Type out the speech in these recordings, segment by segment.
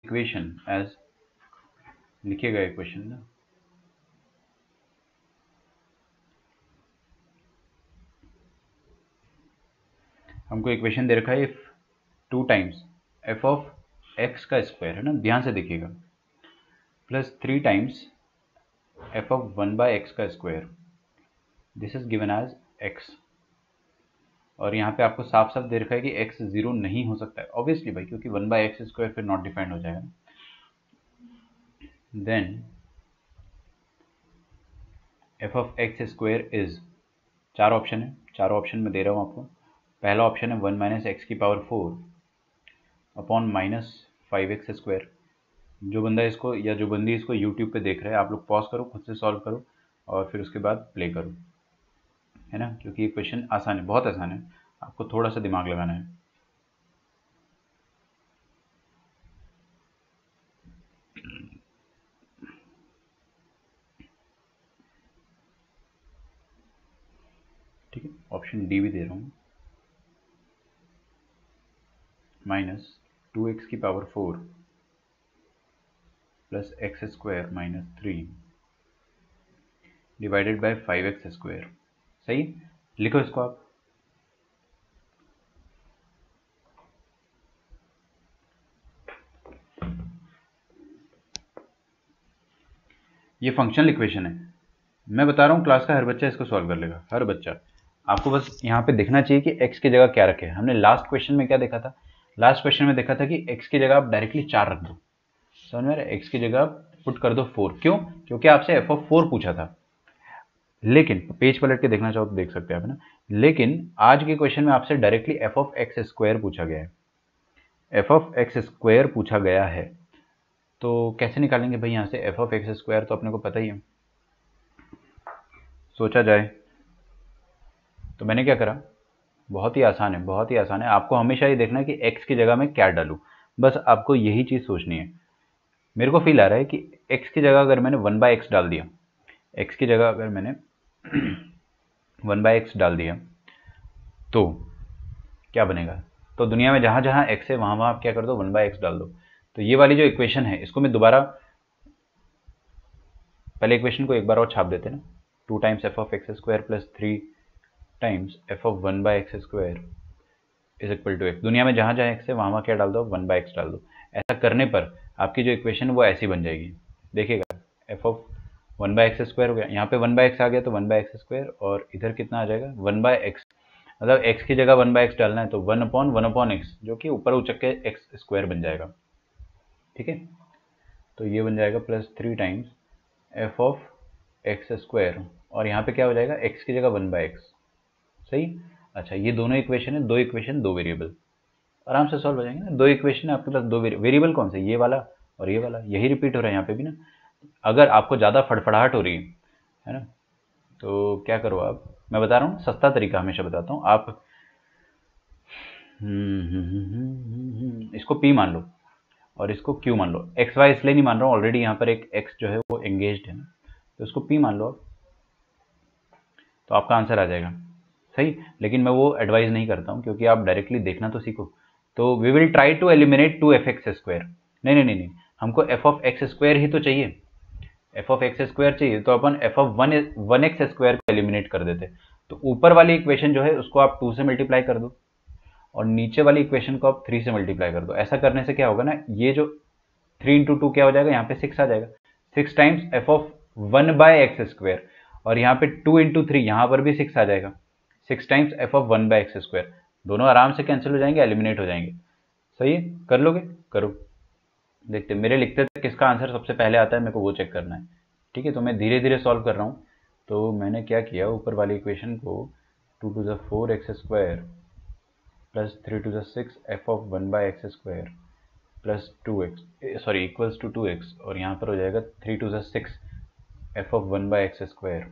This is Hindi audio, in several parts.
इक्वेशन एज लिखिएगा इक्वेशन ना, हमको इक्वेशन दे रखा है if 2 times f of x का स्क्वायर है ना, ध्यान से देखिएगा, plus 3 times f of 1 by x का square, this is given as x. और यहाँ पे आपको साफ साफ दे रखा है कि एक्स जीरो नहीं हो सकता है, ऑब्वियसली भाई, क्योंकि 1 बाय एक्स स्क्वायर फिर नॉट डिफाइंड हो जाएगा। Then f of x square is, चार ऑप्शन है, चारों ऑप्शन में दे रहा हूँ आपको। पहला ऑप्शन है 1 माइनस एक्स की power 4 upon minus 5x square. जो बंदा इसको या जो बंदी इसको यूट्यूब पे देख रहा है, आप लोग पॉज करो, खुद से सॉल्व करो और फिर उसके बाद प्ले करो, है ना, क्योंकि ये क्वेश्चन आसान है, बहुत आसान है, आपको थोड़ा सा दिमाग लगाना है। ठीक है, ऑप्शन डी भी दे रहा हूँ, माइनस 2x की power 4 plus x square minus 3 divided by 5x square. सही, लिखो इसको आप। ये फंक्शनल इक्वेशन है, मैं बता रहा हूँ, क्लास का हर बच्चा इसको सॉल्व कर लेगा, हर बच्चा। आपको बस यहाँ पे देखना चाहिए कि x की जगह क्या रखे। हमने लास्ट क्वेश्चन में क्या देखा था, लास्ट क्वेश्चन में देखा था कि x की जगह आप डायरेक्टली 4 रख दो, समझ में आ रहा है, x की जगह आप पुट कर दो 4। क्यों? क्योंकि आपसे f ऑफ 4 पूछा था। लेकिन पेज पलट के देखना चाहो तो देख सकते हैं आप, है ना। लेकिन आज के क्वेश्चन में आपसे directly f of x square पूछा गया है, f ऑफ एक्स स्क्वायर पूछा गया है। तो कैसे निकालेंगे भाई यहाँ से f ऑफ एक्स स्क्वायर, तो अपने को पता ही है, सोचा जाए तो मैंने क्या करा, बहुत ही आसान है, बहुत ही आसान है। आपको हमेशा ये देखना है कि x की जगह मैं क्या डालूं, बस आपको यही चीज़ सोचनी है। मेरे को फील आ रहा है कि x की जगह अगर मैंने 1 बाय एक्स डाल दिया, x की जगह अगर मैंने 1 बाय एक्स डाल दिया तो क्या बनेगा, तो दुनिया में जहाँ जहाँ x है वहाँ वहाँ आप क्या कर दो, 1 बाय एक्स डाल दो। तो ये वाली जो इक्वेशन है, इसको मैं दोबारा, पहले इक्वेशन को एक बार और छाप देते ना, 2 times f of x square plus 3 times f of 1 by x square is equal to x. दुनिया में जहाँ जहाँ एक्स है वहाँ वहाँ क्या डाल दो, 1 बाय एक्स डाल दो। ऐसा करने पर आपकी जो इक्वेशन वो ऐसी बन जाएगी, देखिएगा, f of 1 by x square हो गया, यहाँ पे 1 बाय एक्स आ गया तो 1 बाय एक्स स्क्वायर, और इधर कितना आ जाएगा 1 बाय एक्स, मतलब एक्स की जगह 1 बाय एक्स डालना है तो 1 अपॉन एक्स, जो कि ऊपर उचक के एक्स स्क्वायर बन जाएगा। ठीक है, तो ये बन जाएगा plus 3 times f of x square, और यहाँ पे क्या हो जाएगा, एक्स की जगह 1 बाय एक्स। सही। अच्छा, ये दोनों इक्वेशन है, दो इक्वेशन दो वेरिएबल, आराम से सॉल्व हो जाएंगे ना। दो इक्वेशन है आपके पास, दो वेरिएबल कौन से, ये वाला और ये वाला, यही रिपीट हो रहा है यहाँ पे भी ना। अगर आपको ज़्यादा फड़फड़ाहट हो रही है ना, तो क्या करो आप, मैं बता रहा हूँ सस्ता तरीका हमेशा बताता हूँ, आप इसको P मान लो और इसको Q मान लो। एक्स वाई इसलिए नहीं मान रहा हूँ, ऑलरेडी यहाँ पर एक x जो है वो एंगेज्ड है ना, तो इसको P मान लो आप, तो आपका आंसर आ जाएगा। सही, लेकिन मैं वो एडवाइस नहीं करता हूँ, क्योंकि आप डायरेक्टली देखना तो सीखो। तो we will try to eliminate 2f(x) square. नहीं नहीं नहीं नहीं, हमको f ऑफ एक्स स्क्वायर ही तो चाहिए, f ऑफ एक्स स्क्वायर चाहिए, तो अपन f ऑफ 1x स्क्वायर को एलिमिनेट कर देते। तो ऊपर वाली इक्वेशन जो है उसको आप 2 से मल्टीप्लाई कर दो, और नीचे वाली इक्वेशन को आप 3 से मल्टीप्लाई कर दो। ऐसा करने से क्या होगा ना, ये जो 3 इंटू 2 क्या हो जाएगा, यहाँ पे 6 आ जाएगा, 6 times f of 1 by x square, और यहाँ पे 2 इंटू 3 यहाँ पर भी 6 आ जाएगा, 6 times f of 1 by x square. दोनों आराम से कैंसिल हो जाएंगे, एलिमिनेट हो जाएंगे। सही है, कर लोगे, करो, देखते मेरे लिखते थे किसका आंसर सबसे पहले आता है, मेरे को वो चेक करना है। ठीक है, तो मैं धीरे धीरे सॉल्व कर रहा हूँ। तो मैंने क्या किया, ऊपर वाली इक्वेशन को 2 to the 4 x square plus 3 to the 6 f of 1 by x square plus 2x, sorry equals to 2x, और यहाँ पर हो जाएगा 3 to the 6 f of 1 by x square,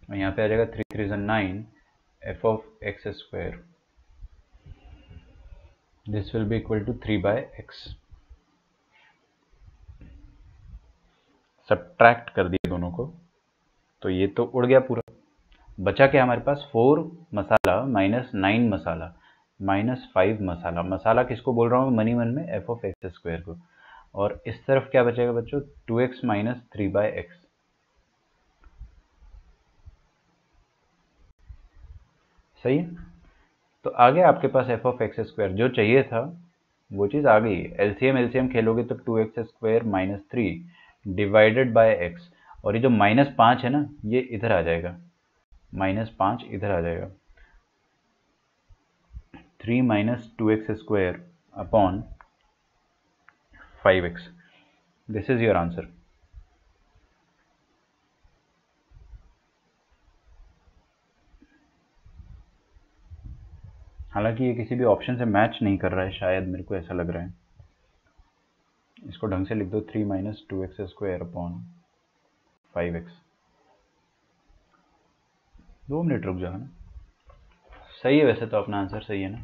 और यहाँ पे आ जाएगा 3 3 9 f of x square, this will be equal to 3 by x. Subtract कर दिए दोनों को, तो ये तो उड़ गया पूरा। बचा क्या हमारे पास, 4 मसाला माइनस 9 मसाला माइनस 5 मसाला। मसाला किसको बोल रहा हूँ मनी मन में, एफ ऑफ एक्स स्क्वायर को। और इस तरफ क्या बचेगा बच्चों, 2x माइनस 3/x। सही है। तो आ गया आपके पास एफ ऑफ एक्स स्क्वायर, जो चाहिए था वो चीज़ आ गई। एलसीएम एलसीएम खेलोगे तो 2x² minus 3 divided by x, और ये जो -5 है ना, ये इधर आ जाएगा, -5 इधर आ जाएगा। 3 minus 2x² upon 5x। This is your answer. हालांकि ये किसी भी ऑप्शन से मैच नहीं कर रहा है, शायद मेरे को ऐसा लग रहा है। इसको ढंग से लिख दो, 3 minus 2x² upon 5x। 2 minute रुक जाओ ना। सही है वैसे तो, अपना आंसर सही है ना।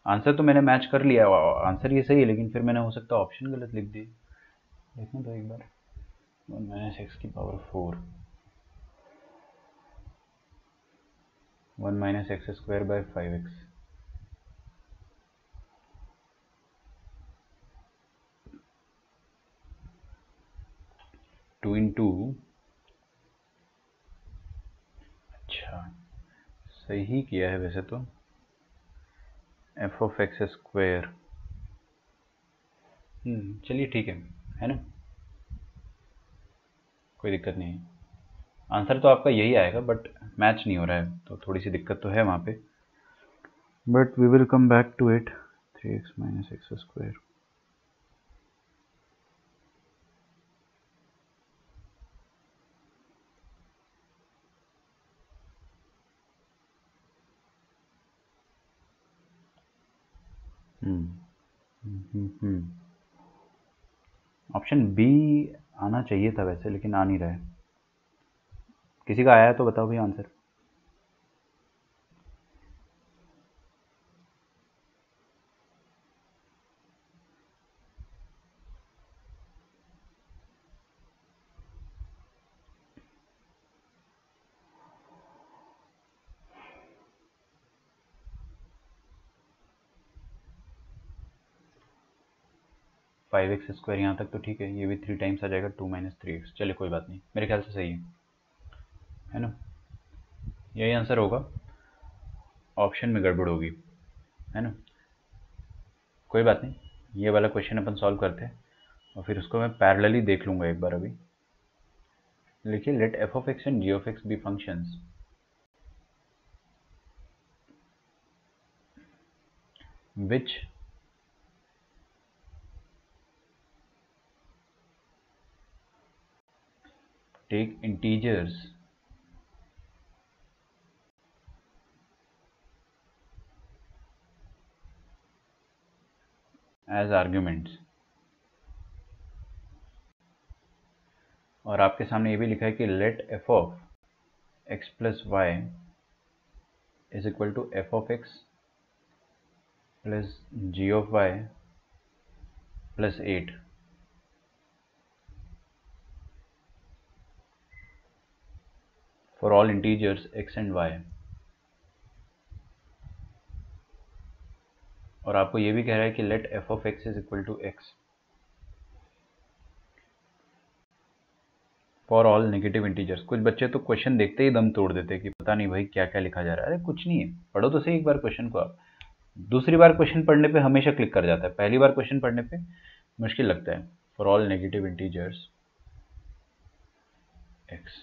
आंसर तो मैंने मैच कर लिया, आंसर ये सही है, लेकिन फिर मैंने हो सकता है ऑप्शन गलत लिख दिए। देखना तो एक बार। 1 माइनस एक्स की power 4, 1 minus x² by 5x। Two into, अच्छा सही किया है वैसे तो, एफ ऑफ एक्स स्क्वायर। चलिए ठीक है ना, कोई दिक्कत नहीं है। आंसर तो आपका यही आएगा, बट मैच नहीं हो रहा है, तो थोड़ी सी दिक्कत तो है वहाँ पे, but we will come back to it. 3x minus x square. Option B आना चाहिए था वैसे, लेकिन आ नहीं रहा है। किसी का आया है तो बताओ भाई आंसर। फाइव एक्स स्क्वायर यहाँ तक तो ठीक है, ये भी 3 टाइम्स आ जाएगा, 2 माइनस 3x। चलिए कोई बात नहीं, मेरे ख्याल से सही है ना। यही आंसर होगा, ऑप्शन में गड़बड़ होगी, है ना। कोई बात नहीं, ये वाला क्वेश्चन अपन सॉल्व करते हैं, और फिर उसको मैं पैरेलली देख लूँगा एक बार। अभी लिखिए, let f of x and g of x be functions which take integers as arguments। और आपके सामने ये भी लिखा है कि let f of x plus y is equal to f of x plus g of y plus 8 for all integers x and y. और आपको ये भी कह रहा है कि let f of x is equal to x for all negative integers. कुछ बच्चे तो क्वेश्चन देखते ही दम तोड़ देते हैं कि पता नहीं भाई क्या क्या लिखा जा रहा है। अरे कुछ नहीं है, पढ़ो तो सही एक बार क्वेश्चन को आप। दूसरी बार क्वेश्चन पढ़ने पे हमेशा क्लिक कर जाता है, पहली बार क्वेश्चन पढ़ने पे मुश्किल लगता है। For all negative integers x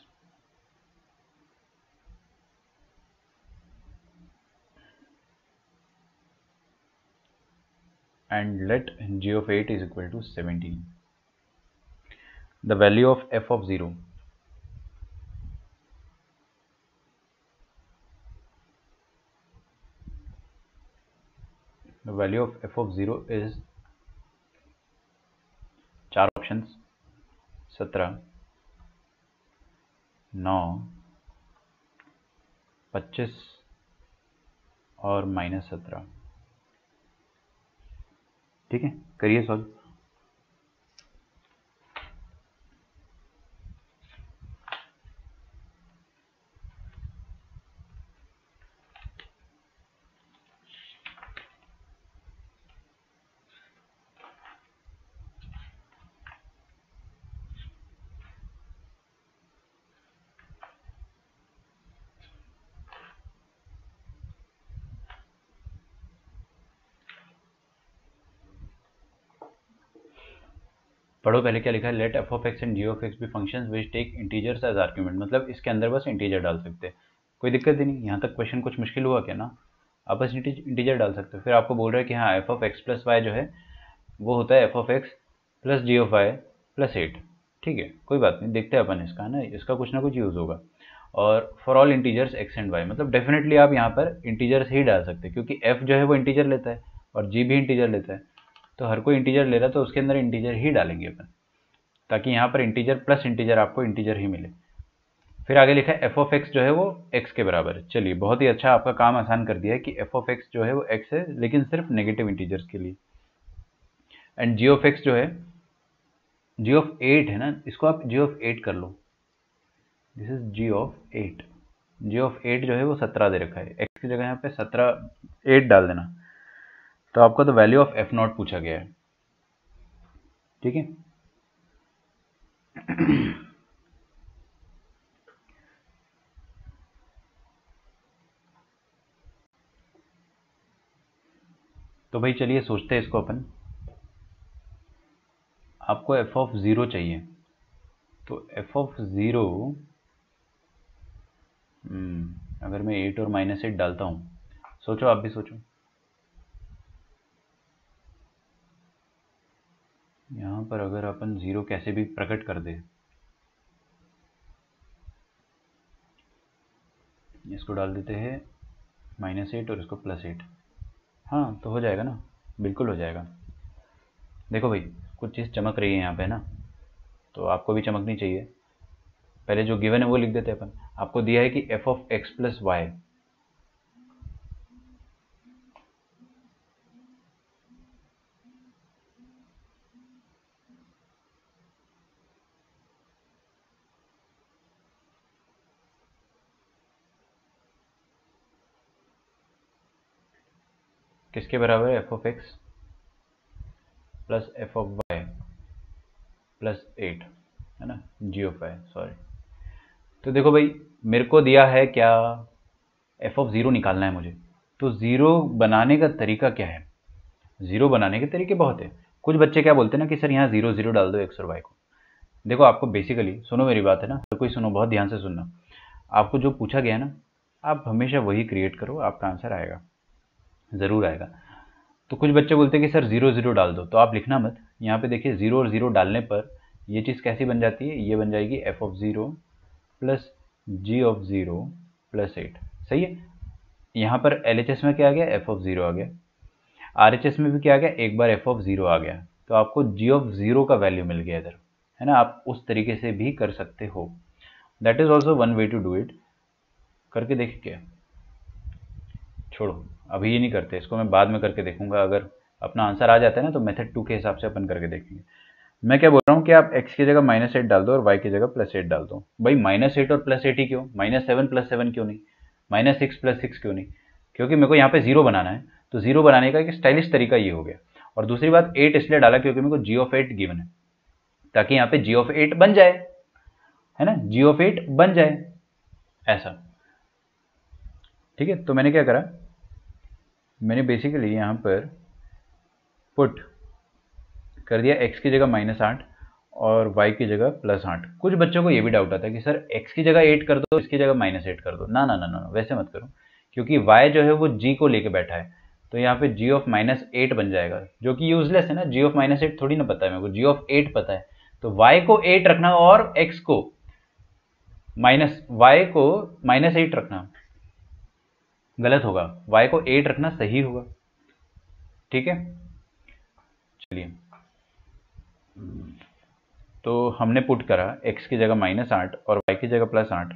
and let g of 8 is equal to 17. The value of f of 0, the value of f of 0 is 4 options, 17, 9, 25 और -17। ठीक है, करिए सॉल्व। पढ़ो पहले क्या लिखा है, let f of x and g of x भी functions which take integers as argument, मतलब इसके अंदर बस इंटीजर डाल सकते हैं, कोई दिक्कत ही नहीं। यहाँ तक क्वेश्चन कुछ मुश्किल हुआ क्या ना, आप बस इंटीजर डाल सकते हो। फिर आपको बोल रहा है कि हाँ f of x plus y जो है वो होता है f of x plus g of y plus 8। ठीक है, कोई बात नहीं, देखते हैं अपन इसका, है ना, इसका कुछ ना कुछ यूज़ होगा। और for all integers x and y, मतलब डेफिनेटली आप यहाँ पर इंटीजर्स ही डाल सकते हैं, क्योंकि एफ जो है वो इंटीजर लेता है और जी भी इंटीजर लेता है, तो हर कोई इंटीजर ले रहा है तो उसके अंदर इंटीजर ही डालेंगे अपन, ताकि यहाँ पर इंटीजर प्लस इंटीजर आपको इंटीजर ही मिले। फिर आगे लिखा है एफ ऑफ एक्स जो है वो एक्स के बराबर है। चलिए बहुत ही अच्छा, आपका काम आसान कर दिया है कि एफ ऑफ एक्स जो है वो एक्स है, लेकिन सिर्फ नेगेटिव इंटीजर्स के लिए। एंड जी ऑफ एक्स जो है जी ऑफ 8 है ना, इसको आप जी ऑफ 8 कर लो, this is g of 8। G of 8 जो है वो 17 दे रखा है, एक्स की जगह यहाँ पे 17 8 डाल देना, तो आपको तो वैल्यू ऑफ एफ नॉट पूछा गया है। ठीक है तो भाई चलिए सोचते हैं इसको अपन। आपको एफ ऑफ 0 चाहिए, तो एफ ऑफ 0 अगर मैं 8 और -8 डालता हूँ, सोचो आप भी सोचो, यहाँ पर अगर अपन 0 कैसे भी प्रकट कर दे, इसको डाल देते हैं -8 और इसको +8, हाँ तो हो जाएगा ना, बिल्कुल हो जाएगा। देखो भाई कुछ चीज़ चमक रही है यहाँ पे ना, तो आपको भी चमकनी चाहिए। पहले जो गिवन है वो लिख देते हैं अपन। आपको दिया है कि f of x plus y, किसके बराबर है, f of x plus f of y plus 8, है ना, जी ऑफ वाई, सॉरी। तो देखो भाई मेरे को दिया है क्या, एफ ऑफ 0 निकालना है मुझे, तो 0 बनाने का तरीका क्या है, 0 बनाने के तरीके बहुत है। कुछ बच्चे क्या बोलते हैं ना कि सर यहाँ 0 0 डाल दो एक्स और वाई को। देखो आपको बेसिकली, सुनो मेरी बात है ना, हर कोई सुनो, बहुत ध्यान से सुनना। आपको जो पूछा गया है ना, आप हमेशा वही क्रिएट करो, आपका आंसर आएगा, ज़रूर आएगा। तो कुछ बच्चे बोलते हैं कि सर 0 0 डाल दो, तो आप लिखना मत। यहाँ पे देखिए 0 और 0 डालने पर ये चीज़ कैसी बन जाती है, ये बन जाएगी f of 0 plus g of 0 plus 8, सही है। यहाँ पर LHS में क्या आ गया, एफ ऑफ 0 आ गया, RHS में भी क्या आ गया, एक बार एफ ऑफ 0 आ गया, तो आपको जी ऑफ 0 का वैल्यू मिल गया इधर, है ना। आप उस तरीके से भी कर सकते हो, that is also one way to do it. करके देख क्या, छोड़ो अभी ये नहीं करते, इसको मैं बाद में करके देखूंगा। अगर अपना आंसर आ जाता है ना तो मेथड 2 के हिसाब से अपन करके देखेंगे। मैं क्या बोल रहा हूँ कि आप x की जगह -8 डाल दो और y की जगह +8 डाल दो। भाई -8 और +8 ही क्यों, -7 + 7 क्यों नहीं, -6 + 6 क्यों नहीं, क्योंकि मेरे को यहाँ पे 0 बनाना है, तो 0 बनाने का एक स्टाइलिश तरीका ये हो गया। और दूसरी बात 8 इसलिए डाला क्योंकि मेरे को जी ऑफ 8 गिवन है, ताकि यहाँ पे जी ऑफ 8 बन जाए, है ना, जी ऑफ 8 बन जाए ऐसा। ठीक है, तो मैंने क्या करा, मैंने बेसिकली यहाँ पर पुट कर दिया x की जगह -8 और y की जगह +8। कुछ बच्चों को ये भी डाउट आता है कि सर x की जगह 8 कर दो, इसकी जगह -8 कर दो। ना ना ना ना, वैसे मत करो, क्योंकि y जो है वो g को लेके बैठा है, तो यहाँ पे g ऑफ -8 बन जाएगा, जो कि यूजलेस है ना। g ऑफ -8 थोड़ी ना पता है मेरे को, g ऑफ 8 पता है, तो y को 8 रखना और x को y को -8 रखना गलत होगा, y को 8 रखना सही होगा। ठीक है, चलिए तो हमने पुट करा x की जगह -8 और y की जगह +8,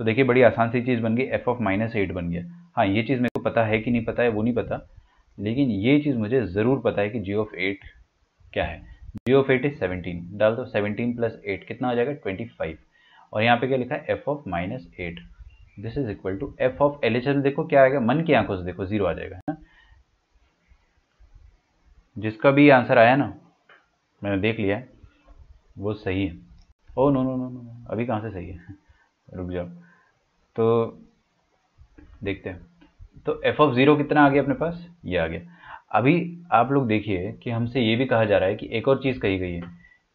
तो देखिए बड़ी आसान सी चीज़ बन गई, f ऑफ -8 बन गया। हाँ ये चीज़ मेरे को पता है कि नहीं पता है वो नहीं पता, लेकिन ये चीज़ मुझे ज़रूर पता है कि g ऑफ 8 क्या है। g ऑफ 8 इज 17, डाल दो 17 + 8 कितना हो जाएगा 25। और यहाँ पे क्या लिखा है f of -8, this is equal to f of LHS। देखो क्या आएगा, मन की आंखों से देखो 0 आ जाएगा, है ना। जिसका भी आंसर आया ना, मैंने देख लिया है, वो सही है। Oh no no no no, अभी कहाँ से सही है रुक जाओ, तो देखते हैं। तो f ऑफ 0 कितना आ गया अपने पास, ये आ गया। अभी आप लोग देखिए कि हमसे ये भी कहा जा रहा है कि एक और चीज़ कही गई है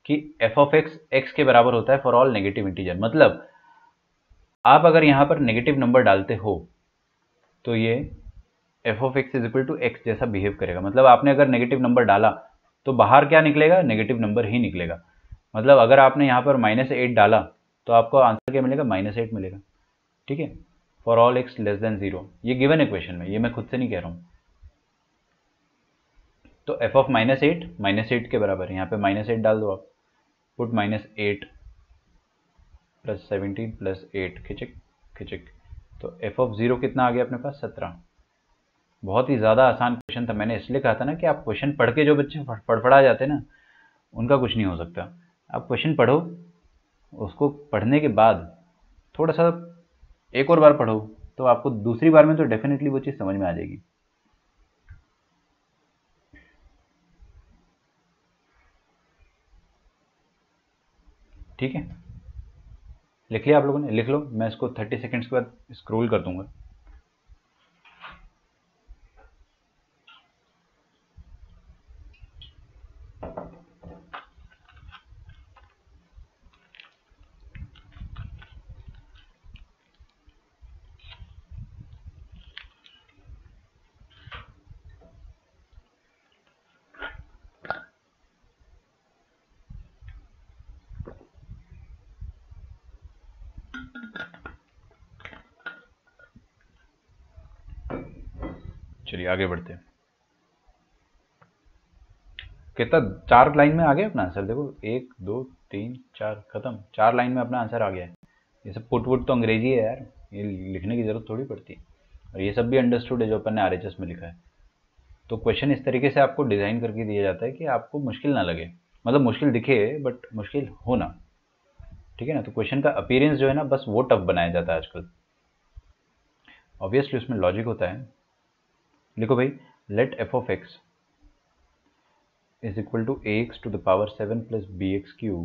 कि एफ ऑफ एक्स एक्स के बराबर होता है फॉर ऑल नेगेटिव इंटीजर। मतलब आप अगर यहाँ पर नेगेटिव नंबर डालते हो तो ये f of x is equal to x जैसा बिहेव करेगा। मतलब आपने अगर नेगेटिव नंबर डाला तो बाहर क्या निकलेगा, नेगेटिव नंबर ही निकलेगा। मतलब अगर आपने यहाँ पर -8 डाला तो आपको आंसर क्या मिलेगा, -8 मिलेगा। ठीक है, for all x less than 0, ये गिवन इक्वेशन में, ये मैं खुद से नहीं कह रहा हूँ। तो एफ ऑफ -8 के बराबर है, यहाँ पे -8 डाल दो आप, पुट -8 + 17 + 8 खिचक खिचक, तो एफ ऑफ 0 कितना आ गया अपने पास, 17। बहुत ही ज़्यादा आसान क्वेश्चन था। मैंने इसलिए कहा था ना कि आप क्वेश्चन पढ़ के जो बच्चे फड़फड़ा जाते हैं ना, उनका कुछ नहीं हो सकता। आप क्वेश्चन पढ़ो, उसको पढ़ने के बाद थोड़ा सा एक और बार पढ़ो, तो आपको दूसरी बार में तो डेफिनेटली वो चीज़ समझ में आ जाएगी। ठीक है, लिख लिया आप लोगों ने? लिख लो, मैं इसको 30 सेकेंड्स के बाद स्क्रॉल कर दूंगा। चलिए आगे बढ़ते हैं। कितना, 4 लाइन में आ गया अपना आंसर। देखो 1 2 3 4 खत्म, 4 लाइन में अपना आंसर आ गया है। ये सब पुट वुट तो अंग्रेजी है यार, ये लिखने की जरूरत थोड़ी पड़ती है। और ये सब भी अंडरस्टूड है जो अपन ने आरएचएस में लिखा है। तो क्वेश्चन इस तरीके से आपको डिजाइन करके दिया जाता है कि आपको मुश्किल ना लगे, मतलब मुश्किल दिखे बट मुश्किल हो ना। ठीक है ना, तो क्वेश्चन का अपीयरेंस जो है ना, बस वो टफ बनाया जाता है आजकल। ऑब्वियसली उसमें लॉजिक होता है। लिखो भाई, let f of x is equal to ax⁻7 + bx³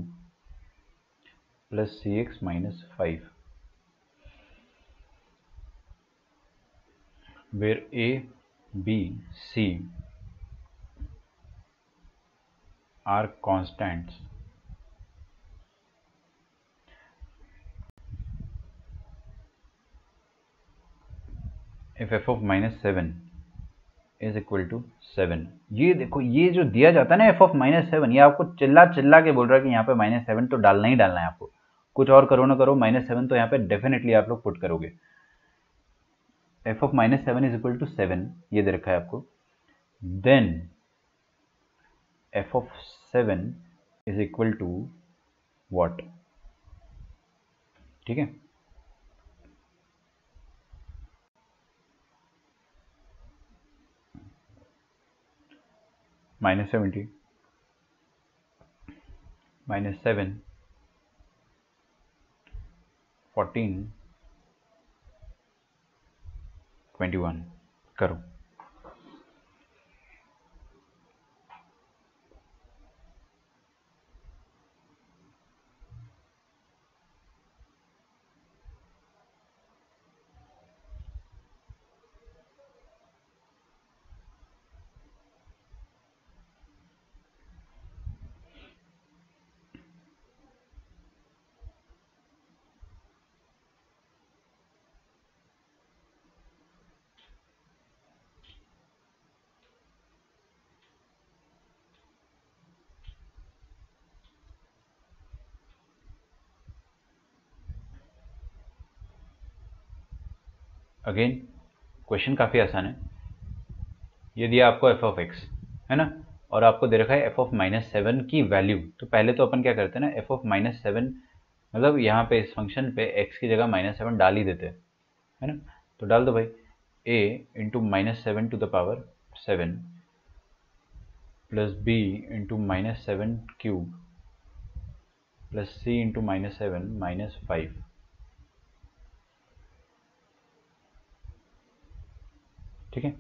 + cx-5, where a, b, c are constants if f of -7 is equal to 7। ये देखो, ये जो दिया जाता है ना f of -7, ये आपको चिल्ला चिल्ला के बोल रहा है कि यहाँ पे -7 तो डालना ही डालना है आपको। कुछ और करो ना करो, -7 तो यहाँ पे डेफिनेटली आप लोग पुट करोगे। f of -7 is equal to 7, ये दे रखा है आपको। Then f of 7 is equal to what? ठीक है, -70 -7 14 21 करो। अगेन क्वेश्चन काफ़ी आसान है। ये दिया आपको एफ ऑफ एक्स है ना, और आपको दे रखा है एफ ऑफ -7 की वैल्यू। तो पहले तो अपन क्या करते हैं ना, एफ ऑफ -7 मतलब यहाँ पे इस फंक्शन पे एक्स की जगह -7 डाल ही देते हैं, है ना। तो डाल दो भाई, a into -7⁻7 plus b into -7³ plus c into -7 -5। ठीक है,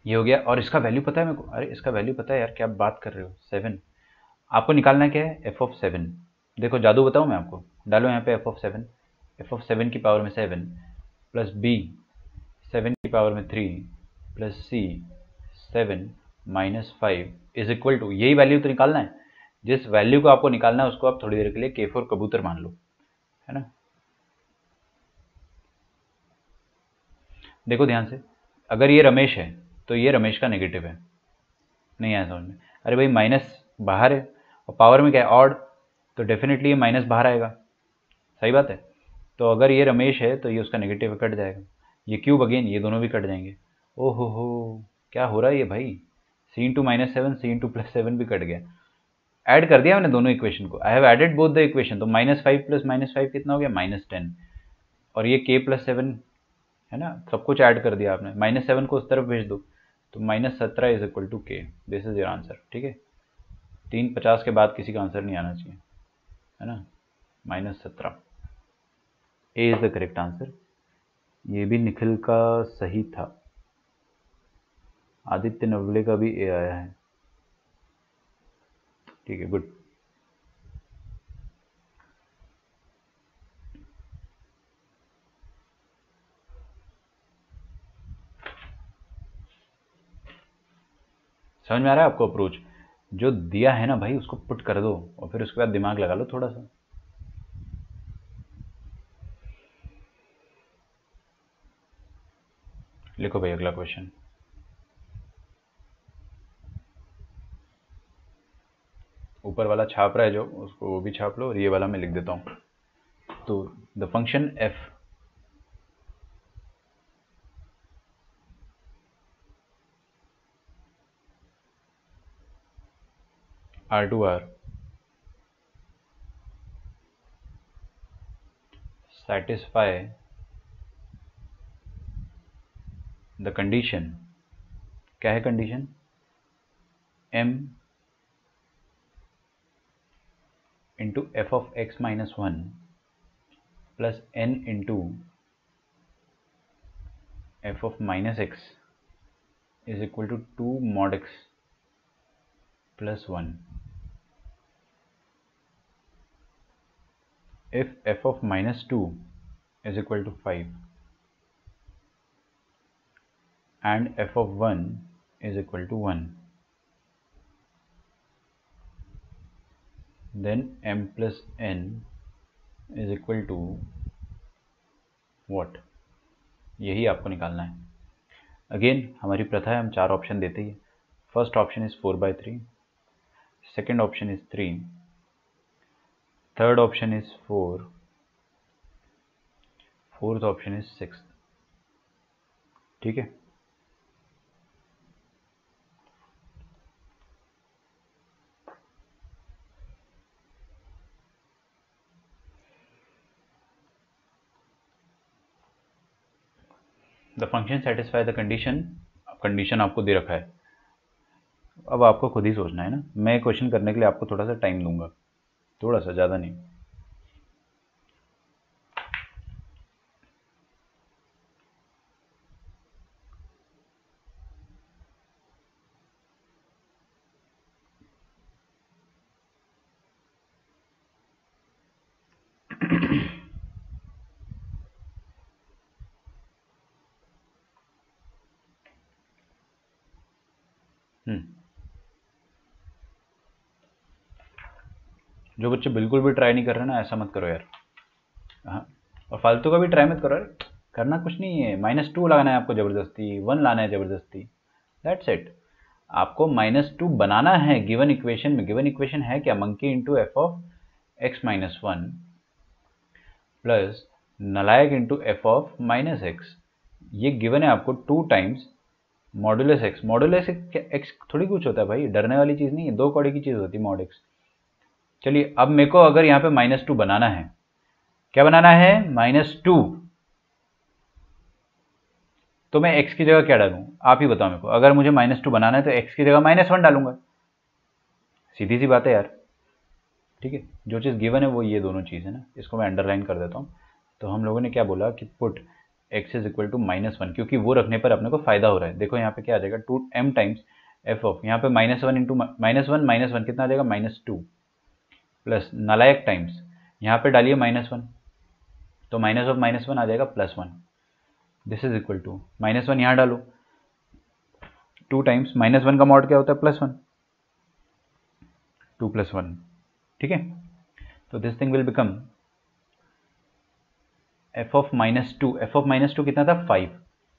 ये हो गया। और इसका वैल्यू पता है मेरे को, अरे इसका वैल्यू पता है यार, क्या बात कर रहे हो, 7। आपको निकालना क्या है, एफ ऑफ 7। देखो जादू बताऊँ मैं आपको, डालो यहाँ पे एफ ऑफ 7, एफ ऑफ 7 की पावर में 7 प्लस b 7 की पावर में 3 plus c 7 minus 5 is equal to, यही वैल्यू तो निकालना है, जिस वैल्यू को आपको निकालना है उसको आप थोड़ी देर के लिए के फॉर कबूतर मान लो, है ना। देखो ध्यान से, अगर ये रमेश है तो ये रमेश का नेगेटिव है, नहीं आया समझ में। अरे भाई माइनस बाहर है और पावर में क्या है, ऑड, तो डेफिनेटली ये माइनस बाहर आएगा, सही बात है। तो अगर ये रमेश है तो ये उसका नेगेटिव कट जाएगा, ये क्यूब अगेन, ये दोनों भी कट जाएंगे। ओहो हो, क्या हो रहा है ये भाई, सी इंटू -7 सी इंटू +7 भी कट गया। ऐड कर दिया मैंने दोनों इक्वेशन को, I have added both the equation, तो -5 + -5 कितना हो गया, -10, और ये k + 7 है ना, सब कुछ ऐड कर दिया आपने, -7 को उस तरफ भेज दो, तो -17 is equal to k, this is your answer, ठीक है। 3:50 के बाद किसी का आंसर नहीं आना चाहिए, है ना, -17, ए इज द करेक्ट आंसर। ये भी निखिल का सही था, आदित्य नवले का भी ए आया है, ठीक है, गुड। समझ में आ रहा है आपको अप्रोच, जो दिया है ना भाई उसको पुट कर दो और फिर उसके बाद दिमाग लगा लो थोड़ा सा। लिखो भाई अगला क्वेश्चन, ऊपर वाला छाप रहा है जो, उसको वो भी छाप लो, और ये वाला मैं लिख देता हूँ। तो the function f R2R satisfy the condition, क्या है condition, m into f of x minus 1 plus n into f of minus x is equal to 2 mod x plus 1 if f of minus 2 is equal to 5 and f of 1 is equal to 1, then m plus n is equal to what, यही आपको निकालना है। अगेन हमारी प्रथा है, हम 4 ऑप्शन देते ही, first option is 4/3, second option is 3, third option is 4, fourth option is 6, ठीक है। The function satisfy the condition, condition आपको दे रखा है, अब आपको खुद ही सोचना है ना, मैं क्वेश्चन करने के लिए आपको थोड़ा सा टाइम दूंगा, थोड़ा सा, ज़्यादा नहीं। जो बच्चे बिल्कुल भी ट्राई नहीं कर रहे ना, ऐसा मत करो यार, हाँ, और फालतू का भी ट्राई मत करो यार, करना कुछ नहीं है, -2 लाना है आपको ज़बरदस्ती, 1 लाना है ज़बरदस्ती, दैट्स इट। आपको -2 बनाना है गिवन इक्वेशन में, गिवन इक्वेशन है क्या, monkey into f of x minus 1 plus नलायक इंटू f of -x, ये गिवन है आपको 2 times modulus x, modulus x थोड़ी कुछ होता है भाई, डरने वाली चीज़ नहीं है, 2 कौड़े की चीज़ होती है मॉड x। चलिए अब मेरे को अगर यहाँ पे -2 बनाना है, क्या बनाना है, -2, तो मैं x की जगह क्या डालूं, आप ही बताओ मेरे को, अगर मुझे -2 बनाना है तो x की जगह -1 डालूंगा, सीधी सी बात है यार, ठीक है। जो चीज़ गिवन है वो ये दोनों चीज़ है ना, इसको मैं अंडरलाइन कर देता हूँ। तो हम लोगों ने क्या बोला कि put x is equal to -1, क्योंकि वो रखने पर अपने को फायदा हो रहा है। देखो यहाँ पे क्या आ जाएगा, 2m टाइम्स f ऑफ, यहाँ पे -1 इंटू -1 कितना आ जाएगा, -2 प्लस नालायक टाइम्स, यहाँ पे डालिए -1, तो माइनस ऑफ -1 आ जाएगा +1, दिस इज इक्वल टू -1 यहाँ डालो, 2 टाइम्स -1 का मॉड क्या होता है +1, 2 + 1, ठीक है। तो this thing will become f of -2 कितना था 5,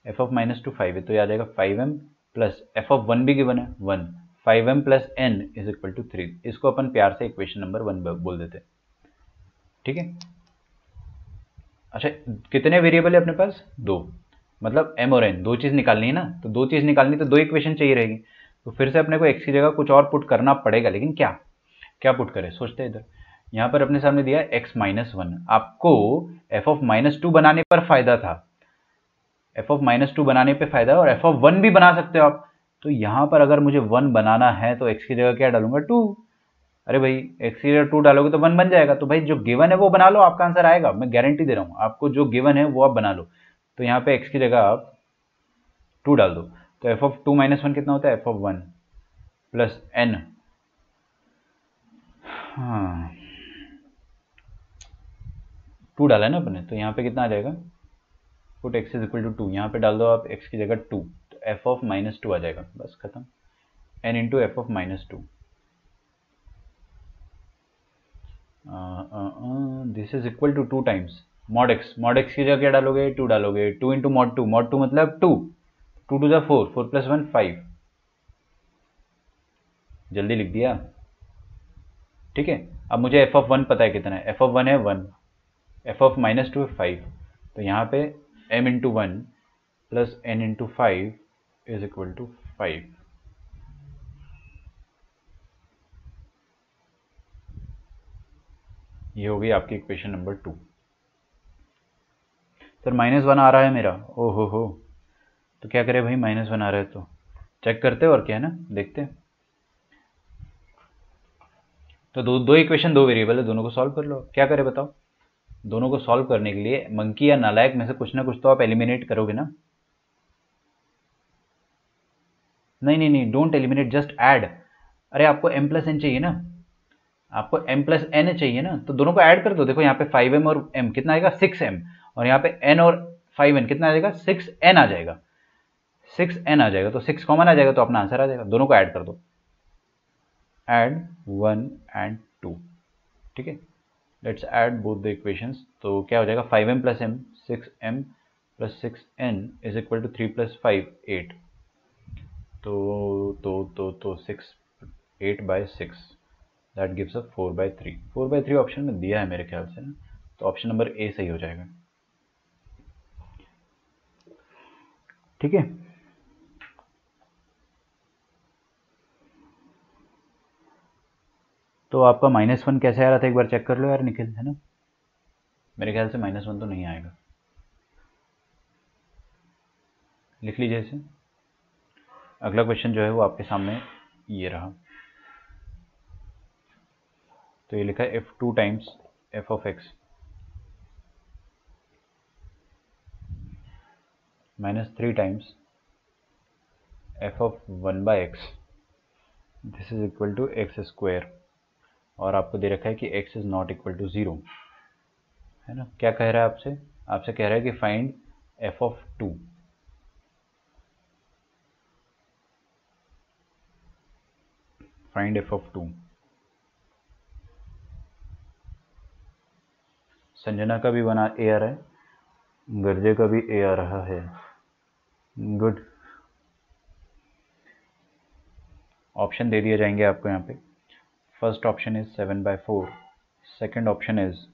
f of -2 5 है तो ये आ जाएगा 5m प्लस f of 1 भी गिवन है 1, 5m plus n is equal to 3। इसको अपन प्यार से इक्वेशन नंबर 1 बोल देते हैं, ठीक है। अच्छा कितने वेरिएबल है अपने पास, 2, मतलब m और n, दो चीज़ निकालनी है ना, तो दो चीज़ निकालनी तो दो इक्वेशन चाहिए रहेगी। तो फिर से अपने को x की जगह कुछ और पुट करना पड़ेगा, लेकिन क्या क्या पुट करें सोचते हैं इधर। यहाँ पर अपने सामने दिया है x-1, आपको f of -2 बनाने पर फायदा था, f of -2 बनाने पे फायदा है, और f of 1 भी बना सकते हो आप। तो यहाँ पर अगर मुझे 1 बनाना है तो x की जगह क्या डालूंगा 2। अरे भाई x की जगह 2 डालोगे तो 1 बन जाएगा। तो भाई जो गिवन है वो बना लो, आपका आंसर आएगा, मैं गारंटी दे रहा हूँ आपको, जो गिवन है वो आप बना लो। तो यहाँ पे x की जगह आप 2 डाल दो, तो f of 2 - 1 कितना होता है f of 1 प्लस n, हाँ 2 डाला है ना अपने, तो यहाँ पे कितना आ जाएगा, put x is equal to 2, यहाँ पे डाल दो आप x की जगह 2, तो f of -2 आ जाएगा, बस खत्म, n into f of -2। This is equal to 2 times mod x की जगह क्या डालोगे 2 डालोगे, 2 इंटू मॉड 2 मतलब 2, 2 टू 4, 4 + 1 5, जल्दी लिख दिया, ठीक है। अब मुझे f of 1 पता है कितना है, f of 1 है 1, f of -2 है 5, तो यहाँ पे m into 1 plus n into 5 is equal to 5। ये हो गई आपकी इक्वेशन नंबर 2। सर -1 आ रहा है मेरा, ओ हो, तो क्या करें भाई, -1 आ रहा है तो चेक करते और क्या है ना, देखते हैं। तो दो इक्वेशन, दो वेरिएबल है, दोनों को सॉल्व कर लो, क्या करें बताओ। दोनों को सॉल्व करने के लिए मंकी या नालायक में से कुछ ना कुछ तो आप एलिमिनेट करोगे ना। नहीं, डोंट एलिमिनेट, जस्ट ऐड। अरे आपको m प्लस n चाहिए ना, आपको m प्लस n चाहिए ना, तो दोनों को ऐड कर दो। देखो यहाँ पे 5m और m कितना आएगा 6m, और यहाँ पे n और 5n कितना आ जाएगा 6n आ जाएगा, 6n आ जाएगा, तो 6 कॉमन आ जाएगा, तो अपना आंसर आ जाएगा। दोनों को ऐड कर दो, ऐड 1 and 2, ठीक है। Let's add both the equations, तो क्या हो जाएगा 5m plus m, 6m plus 6n is equal to 3 + 5 8, तो 6 8/6 दैट गिव्स अ 4/3। 4/3 ऑप्शन में दिया है मेरे ख्याल से ना, तो ऑप्शन नंबर ए सही हो जाएगा, ठीक है। तो आपका -1 कैसे आ रहा था एक बार चेक कर लो यार निखिल, है ना, मेरे ख्याल से -1 तो नहीं आएगा, लिख लीजिए इसे। अगला क्वेश्चन जो है वो आपके सामने ये रहा, तो ये लिखा है f2 times f of x -3 times f of 1/x, this is equal to x², और आपको दे रखा है कि x is not equal to 0, है ना। क्या कह रहा है आपसे, आपसे कह रहा है कि find f of 2, find f of 2। Sanjana का भी बना ए आ रहा है, गर्जे का भी ए आ रहा है, गुड। ऑप्शन दे दिए जाएंगे आपको यहाँ पे। First option is 7/4, second option is,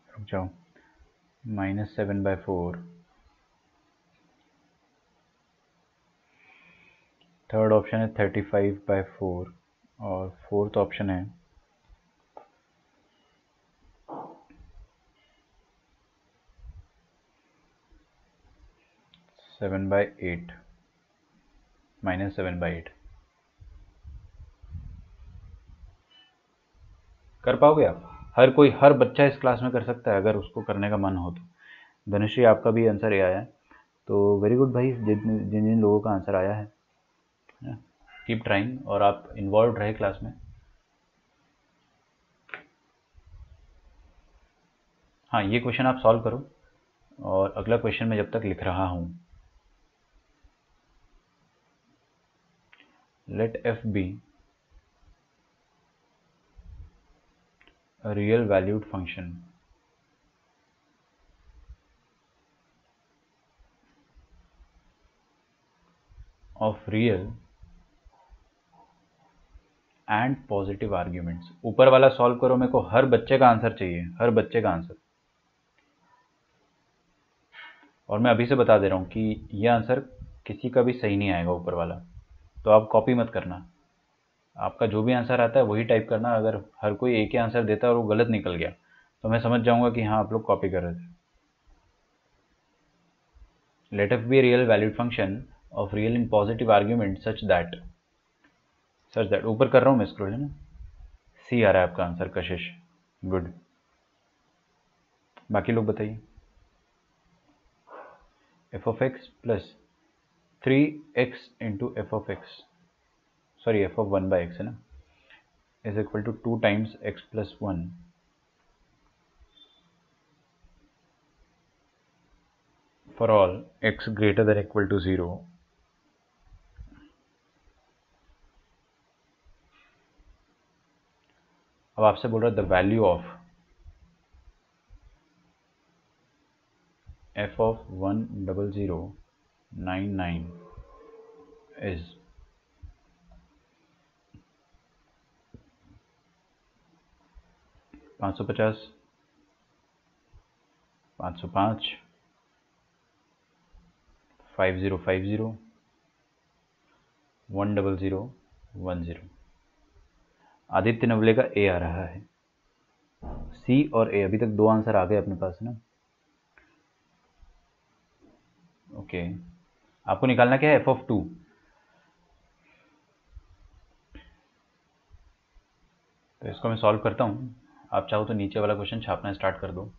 रुक जाओ, -7/4, थर्ड ऑप्शन है 35/4, और फोर्थ ऑप्शन है 7/8, -7/8। कर पाओगे आप, हर कोई, हर बच्चा इस क्लास में कर सकता है अगर उसको करने का मन हो तो। धनुश्री आपका भी आंसर ए आया है, तो वेरी गुड भाई, जिन जिन लोगों का आंसर आया है, कीप ट्राइंग, और आप इन्वॉल्व रहे क्लास में। हाँ ये क्वेश्चन आप सॉल्व करो, और अगला क्वेश्चन मैं जब तक लिख रहा हूँ। let f be a real valued function of real and positive arguments. ऊपर वाला सॉल्व करो, मेरे को हर बच्चे का आंसर चाहिए, हर बच्चे का आंसर। और मैं अभी से बता दे रहा हूँ कि यह आंसर किसी का भी सही नहीं आएगा ऊपर वाला, तो आप कॉपी मत करना। आपका जो भी आंसर आता है वही टाइप करना। अगर हर कोई एक ही आंसर देता है और वो गलत निकल गया तो मैं समझ जाऊंगा कि हाँ आप लोग कॉपी कर रहे थे। Let f be a real valued function of real in positive argument such that ऊपर कर रहा हूँ मैं स्क्रॉल, है ना। सी आ रहा है आपका आंसर, कशिश, गुड। बाकी लोग बताइए। F of x plus 3x into f of x, sorry f of 1/x है ना, is equal to 2 times x plus 1 for all x greater than equal to 0। अब आपसे बोल रहा है the value of f of 10099 is 550, 505, 5050, 10010। Aditya Navale का ए आ रहा है। सी और ए, अभी तक दो आंसर आ गए अपने पास ना। ओके, आपको निकालना क्या है, एफ ऑफ 2। तो इसको मैं सॉल्व करता हूँ। आप चाहो तो नीचे वाला क्वेश्चन छापना स्टार्ट कर दो,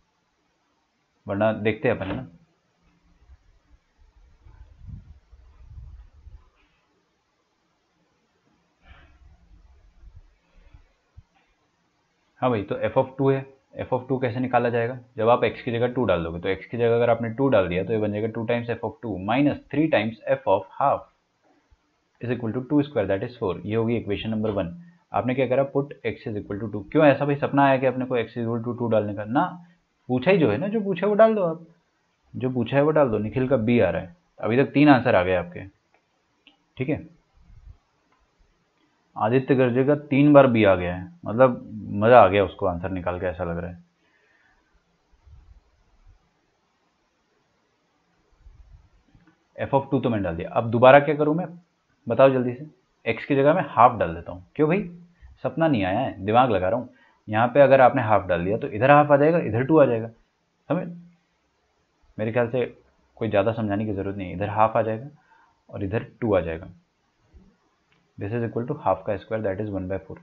वरना देखते हैं अपन, है ना। हाँ भाई, तो एफ ऑफ 2 है। एफ ऑफ 2 कैसे निकाला जाएगा, जब आप x की जगह 2 डाल दोगे, तो x की जगह अगर आपने 2 डाल दिया तो ये बन जाएगा 2 times f of 2 minus 3 times f of half is equal to 2 square that is 4। ये होगी इक्वेशन नंबर 1। आपने क्या करा, put x is equal to 2। क्यों ऐसा भाई सपना आया कि अपने को x इज इक्वल टू 2 डालने का ना, पूछा ही जो है ना, जो पूछा है वो डाल दो। आप जो पूछा है वो डाल दो। निखिल का बी आ रहा है। अभी तक 3 आंसर आ गए आपके, ठीक है। आदित्य गर्जे का 3 बार बी आ गया है, मतलब मजा आ गया उसको आंसर निकाल के, ऐसा लग रहा है। एफ ऑफ 2 तो मैंने डाल दिया। अब दोबारा क्या करूं मैं, बताओ जल्दी से। एक्स की जगह मैं हाफ डाल देता हूँ। क्यों भाई, सपना नहीं आया है, दिमाग लगा रहा हूँ। यहाँ पे अगर आपने हाफ डाल दिया तो इधर हाफ आ जाएगा, इधर 2 आ जाएगा। समझ, मेरे ख्याल से कोई ज़्यादा समझाने की ज़रूरत नहीं है। इधर हाफ आ जाएगा और इधर 2 आ जाएगा। This is equal to half का स्क्वायर दैट इज 1/4।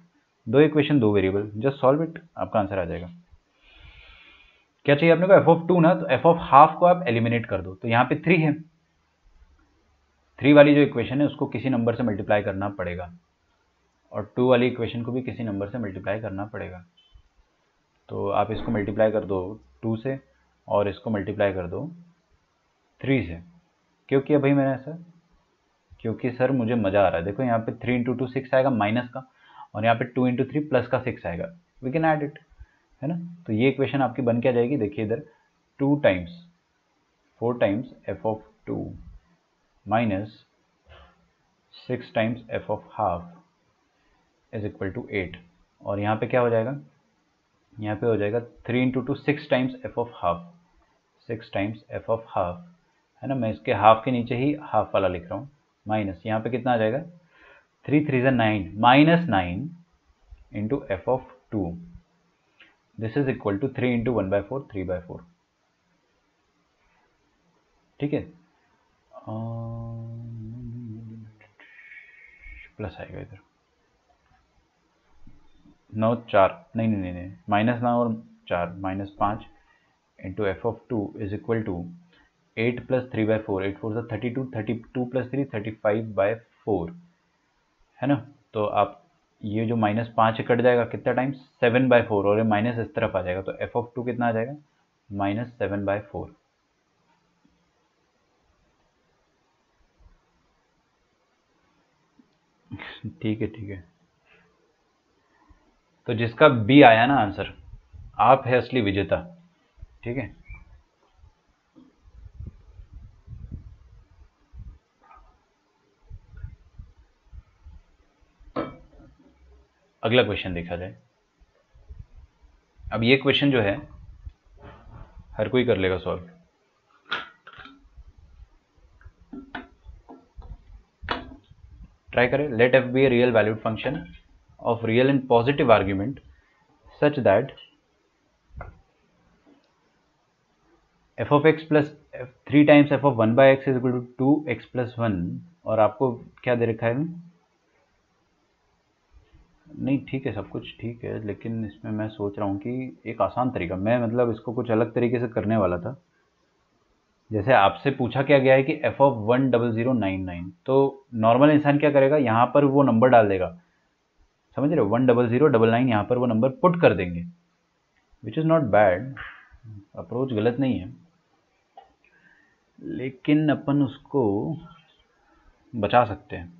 दो इक्वेशन, दो वेरिएबल, जस्ट सॉल्व इट, आपका आंसर आ जाएगा। क्या चाहिए अपने को, एफ ऑफ 2 ना, तो एफ ऑफ हाफ को आप एलिमिनेट कर दो। तो यहाँ पे 3 है, 3 वाली जो इक्वेशन है उसको किसी नंबर से मल्टीप्लाई करना पड़ेगा, और 2 वाली इक्वेशन को भी किसी नंबर से मल्टीप्लाई करना पड़ेगा। तो आप इसको मल्टीप्लाई कर दो 2 से, और इसको मल्टीप्लाई कर दो 3 से। क्यों किया भाई मैंने ऐसा, क्योंकि सर मुझे मज़ा आ रहा है। देखो यहाँ पे 3 इंटू 2 6 आएगा माइनस का, और यहाँ पे 2 इंटू 3 प्लस का 6 आएगा। वी कैन ऐड इट, है ना। तो ये इक्वेशन आपकी बन क्या जाएगी, देखिए इधर 2 times 4 times f of 2 minus 6 times f of half is equal to 8। और यहाँ पे क्या हो जाएगा, यहाँ पे हो जाएगा 3 into 2 6 times f of half, 6 times f of half, है ना। मैं इसके हाफ के नीचे ही हाफ वाला लिख रहा हूँ, माइनस यहाँ पे कितना आ जाएगा, 3 3 9 minus 9 into f of 2। This is equal to 3 into 1/4 3/4, ठीक है। प्लस आएगा इधर 9 4 नहीं नहीं नहीं माइनस 9 और 4 minus 5 into f of 2 is equal to 8 plus 3/4, 8 4 32, 32 plus 3 35/4, है ना। तो आप ये जो -5 कट जाएगा कितना टाइम्स, 7/4, और ये माइनस इस तरफ आ जाएगा, तो एफ ऑफ 2 कितना आ जाएगा, -7/4। ठीक है ठीक है। तो जिसका बी आया ना आंसर, आप है असली विजेता। ठीक है, अगला क्वेश्चन देखा जाए। अब ये क्वेश्चन जो है हर कोई कर लेगा सॉल्व। ट्राई करें। Let f be a real valued function of real and positive argument such that f of x plus 3 times f of 1/x is equal to 2x+1। और आपको क्या दे रखा है? नहीं ठीक है, सब कुछ ठीक है, लेकिन इसमें मैं सोच रहा हूँ कि एक आसान तरीका, मैं मतलब इसको कुछ अलग तरीके से करने वाला था। जैसे आपसे पूछा क्या गया है कि एफ ऑफ 10099, तो नॉर्मल इंसान क्या करेगा, यहाँ पर वो नंबर डाल देगा, समझ रहे हो, 10099 यहाँ पर वो नंबर पुट कर देंगे, which is not bad, approach गलत नहीं है, लेकिन अपन उसको बचा सकते हैं।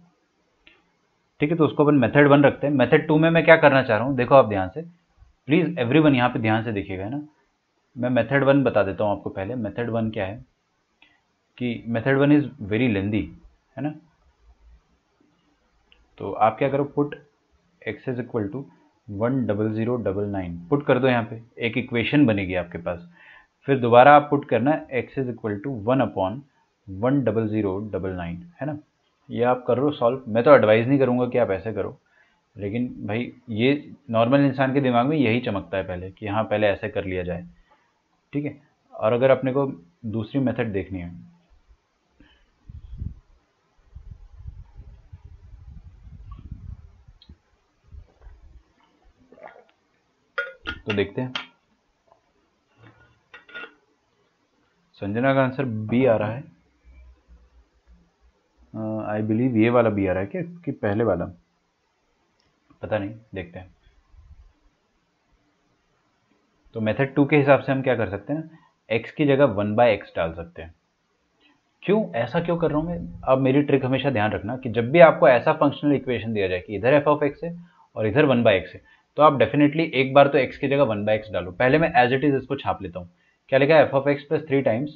ठीक है, तो उसको अपन मेथड 1 रखते हैं। मेथड 2 में मैं क्या करना चाह रहा हूँ, देखो आप ध्यान से, प्लीज़ एवरीवन यहाँ पे ध्यान से देखिएगा, है ना। मैं मेथड 1 बता देता हूँ आपको पहले। मेथड 1 क्या है कि मेथड 1 इज़ वेरी लेंदी, है ना। तो आप क्या करो, put x is equal to 10099 put कर दो, यहाँ पे एक इक्वेशन बनेगी आपके पास। फिर दोबारा आप पुट करना x इज इक्वल टू 1/10099, है ना। ये आप कर लो सॉल्व। मैं तो एडवाइज़ नहीं करूँगा कि आप ऐसे करो, लेकिन भाई ये नॉर्मल इंसान के दिमाग में यही चमकता है पहले कि हाँ पहले ऐसे कर लिया जाए। ठीक है, और अगर अपने को दूसरी मेथड देखनी है तो देखते हैं। संजना का आंसर बी आ रहा है। आई बिलीव ये वाला बी आ रहा है क्या, कि पहले वाला, पता नहीं, देखते हैं। तो मेथड 2 के हिसाब से हम क्या कर सकते हैं, x की जगह 1/x डाल सकते हैं। क्यों ऐसा क्यों कर रहा हूँ मैं, अब मेरी ट्रिक हमेशा ध्यान रखना कि जब भी आपको ऐसा फंक्शनल इक्वेशन दिया जाए कि इधर एफ ऑफ एक्स है और इधर 1/x है, तो आप डेफिनेटली एक बार तो x की जगह 1/x डालो। पहले मैं एज इट इज इसको छाप लेता हूँ। क्या लिखा है, f of x plus 3 times,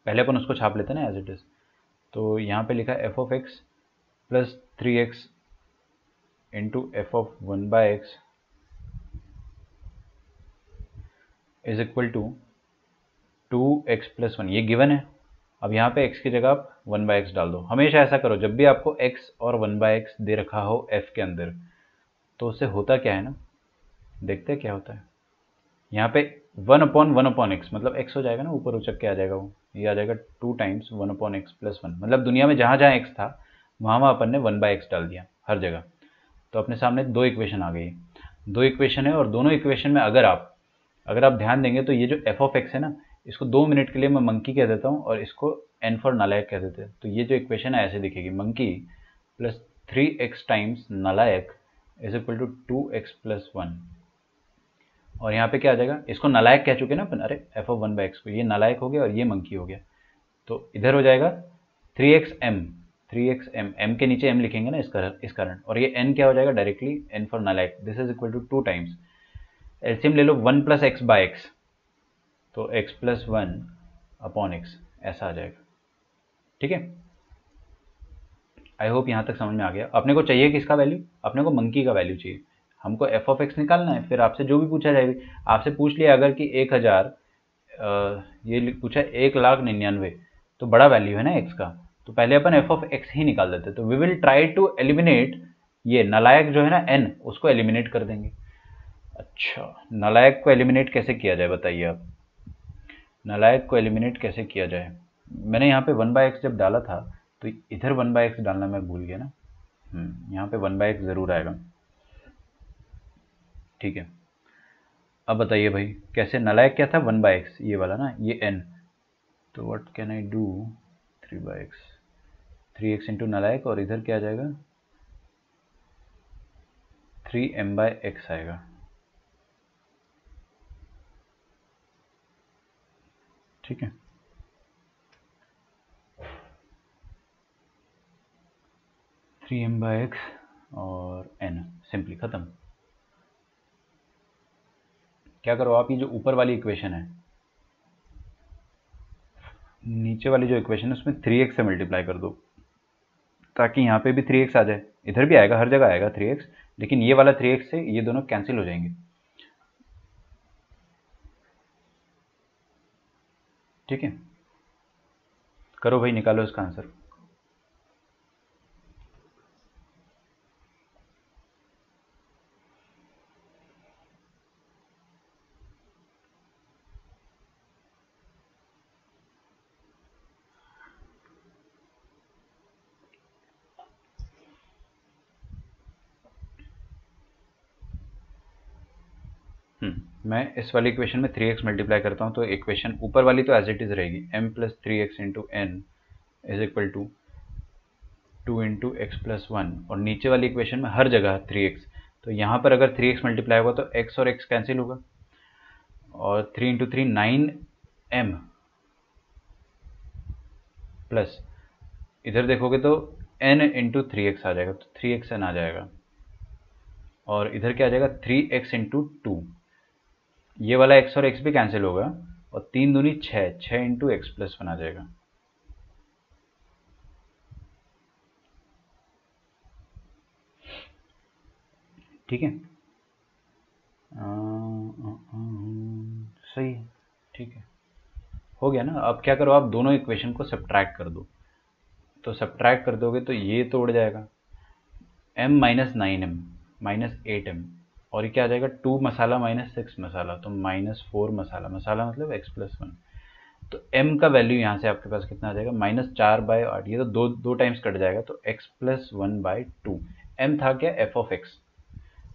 पहले अपन उसको छाप लेते हैं ना एज इट इज। तो यहाँ पे लिखा है f of x plus 3x into f of 1/x is equal to 2x+1, ये गिवन है। अब यहाँ पे x की जगह आप 1/x डाल दो। हमेशा ऐसा करो, जब भी आपको x और 1/x दे रखा हो f के अंदर, तो उससे होता क्या है ना, देखते हैं क्या होता है। यहाँ पे 1/1/x मतलब x हो जाएगा ना, ऊपर उचक के आ जाएगा वो, ये आ जाएगा 2 टाइम्स 1/x+1। मतलब दुनिया में जहाँ जहाँ x था वहाँ वहाँ अपन ने 1/x डाल दिया हर जगह। तो अपने सामने दो इक्वेशन आ गई, दो इक्वेशन है, और दोनों इक्वेशन में अगर आप ध्यान देंगे तो ये जो एफ ऑफ एक्स है ना, इसको 2 मिनट के लिए मैं मंकी कह देता हूँ और इसको एन फॉर नालायक कह देते हैं। तो ये जो इक्वेशन है ऐसे दिखेगी, मंकी प्लस 3x टाइम्स नालायक इज इक्वल टू 2x+1। और यहाँ पे क्या आ जाएगा, इसको नालायक कह चुके ना अपन, अरे एफ ऑफ 1/x को, ये नालायक हो गया और ये मंकी हो गया। तो इधर हो जाएगा 3xm, 3xm, m के नीचे m लिखेंगे ना इस कारण, और ये n क्या हो जाएगा डायरेक्टली, n फॉर नालायक, this is equal to 2 times, LCM ले लो 1+x/x, तो x+1/x ऐसा आ जाएगा। ठीक है, आई होप यहाँ तक समझ में आ गया। अपने को चाहिए किसका वैल्यू, अपने को मंकी का वैल्यू चाहिए। हमको एफ ऑफ एक्स निकालना है, फिर आपसे जो भी पूछा जाएगा, आपसे पूछ लिया अगर कि 1000, ये पूछा 1,99,000, तो बड़ा वैल्यू है ना एक्स का, तो पहले अपन एफ ऑफ एक्स ही निकाल देते। तो we will try to eliminate ये नालायक जो है ना एन, उसको एलिमिनेट कर देंगे। अच्छा, नालायक को एलिमिनेट कैसे किया जाए बताइए आप, नालायक को एलिमिनेट कैसे किया जाए। मैंने यहाँ पे 1/x जब डाला था तो इधर 1/x डालना मैं भूल गया ना, यहाँ पे 1/x ज़रूर आएगा। ठीक है, अब बताइए भाई कैसे, नालायक क्या था 1/x, ये वाला ना, ये n, तो what can I do, 3/x, 3x into नालायक, और इधर क्या आ जाएगा 3m/x आएगा। ठीक है, 3m/x और n, सिंपली खत्म। क्या करो आप, ये जो ऊपर वाली इक्वेशन है, नीचे वाली जो इक्वेशन है उसमें 3x से मल्टीप्लाई कर दो, ताकि यहाँ पे भी 3x आ जाए, इधर भी आएगा, हर जगह आएगा 3x, लेकिन ये वाला 3x से ये दोनों कैंसिल हो जाएंगे। ठीक है, करो भाई, निकालो इसका आंसर। मैं इस वाली इक्वेशन में 3x मल्टीप्लाई करता हूँ, तो इक्वेशन ऊपर वाली तो एज इट इज रहेगी, m + 3x × n = 2 × x + 1, और नीचे वाली इक्वेशन में हर जगह 3x, तो यहाँ पर अगर 3x मल्टीप्लाई होगा तो x और x कैंसिल होगा, और 3 × 3 9m प्लस इधर देखोगे तो n × 3x आ जाएगा, तो 3xn आ जाएगा, और इधर क्या आ जाएगा 3x × 2, ये वाला x और x भी कैंसिल होगा, और 3 दूनी 6, 6 × x + 1 आ जाएगा। ठीक है, सही है, ठीक है, हो गया ना। अब क्या करो आप, दोनों इक्वेशन को सब्ट्रैक्ट कर दो, तो सब्ट्रैक्ट कर दोगे तो ये तो उड़ जाएगा, m - 9m - 8m, और ये क्या आ जाएगा 2 मसाला - 6 मसाला, तो -4 मसाला, मसाला मतलब x + 1, तो m का वैल्यू यहाँ से आपके पास कितना आ जाएगा -4/8, ये तो दो टाइम्स कट जाएगा, तो x + 1/2, m था क्या f(x),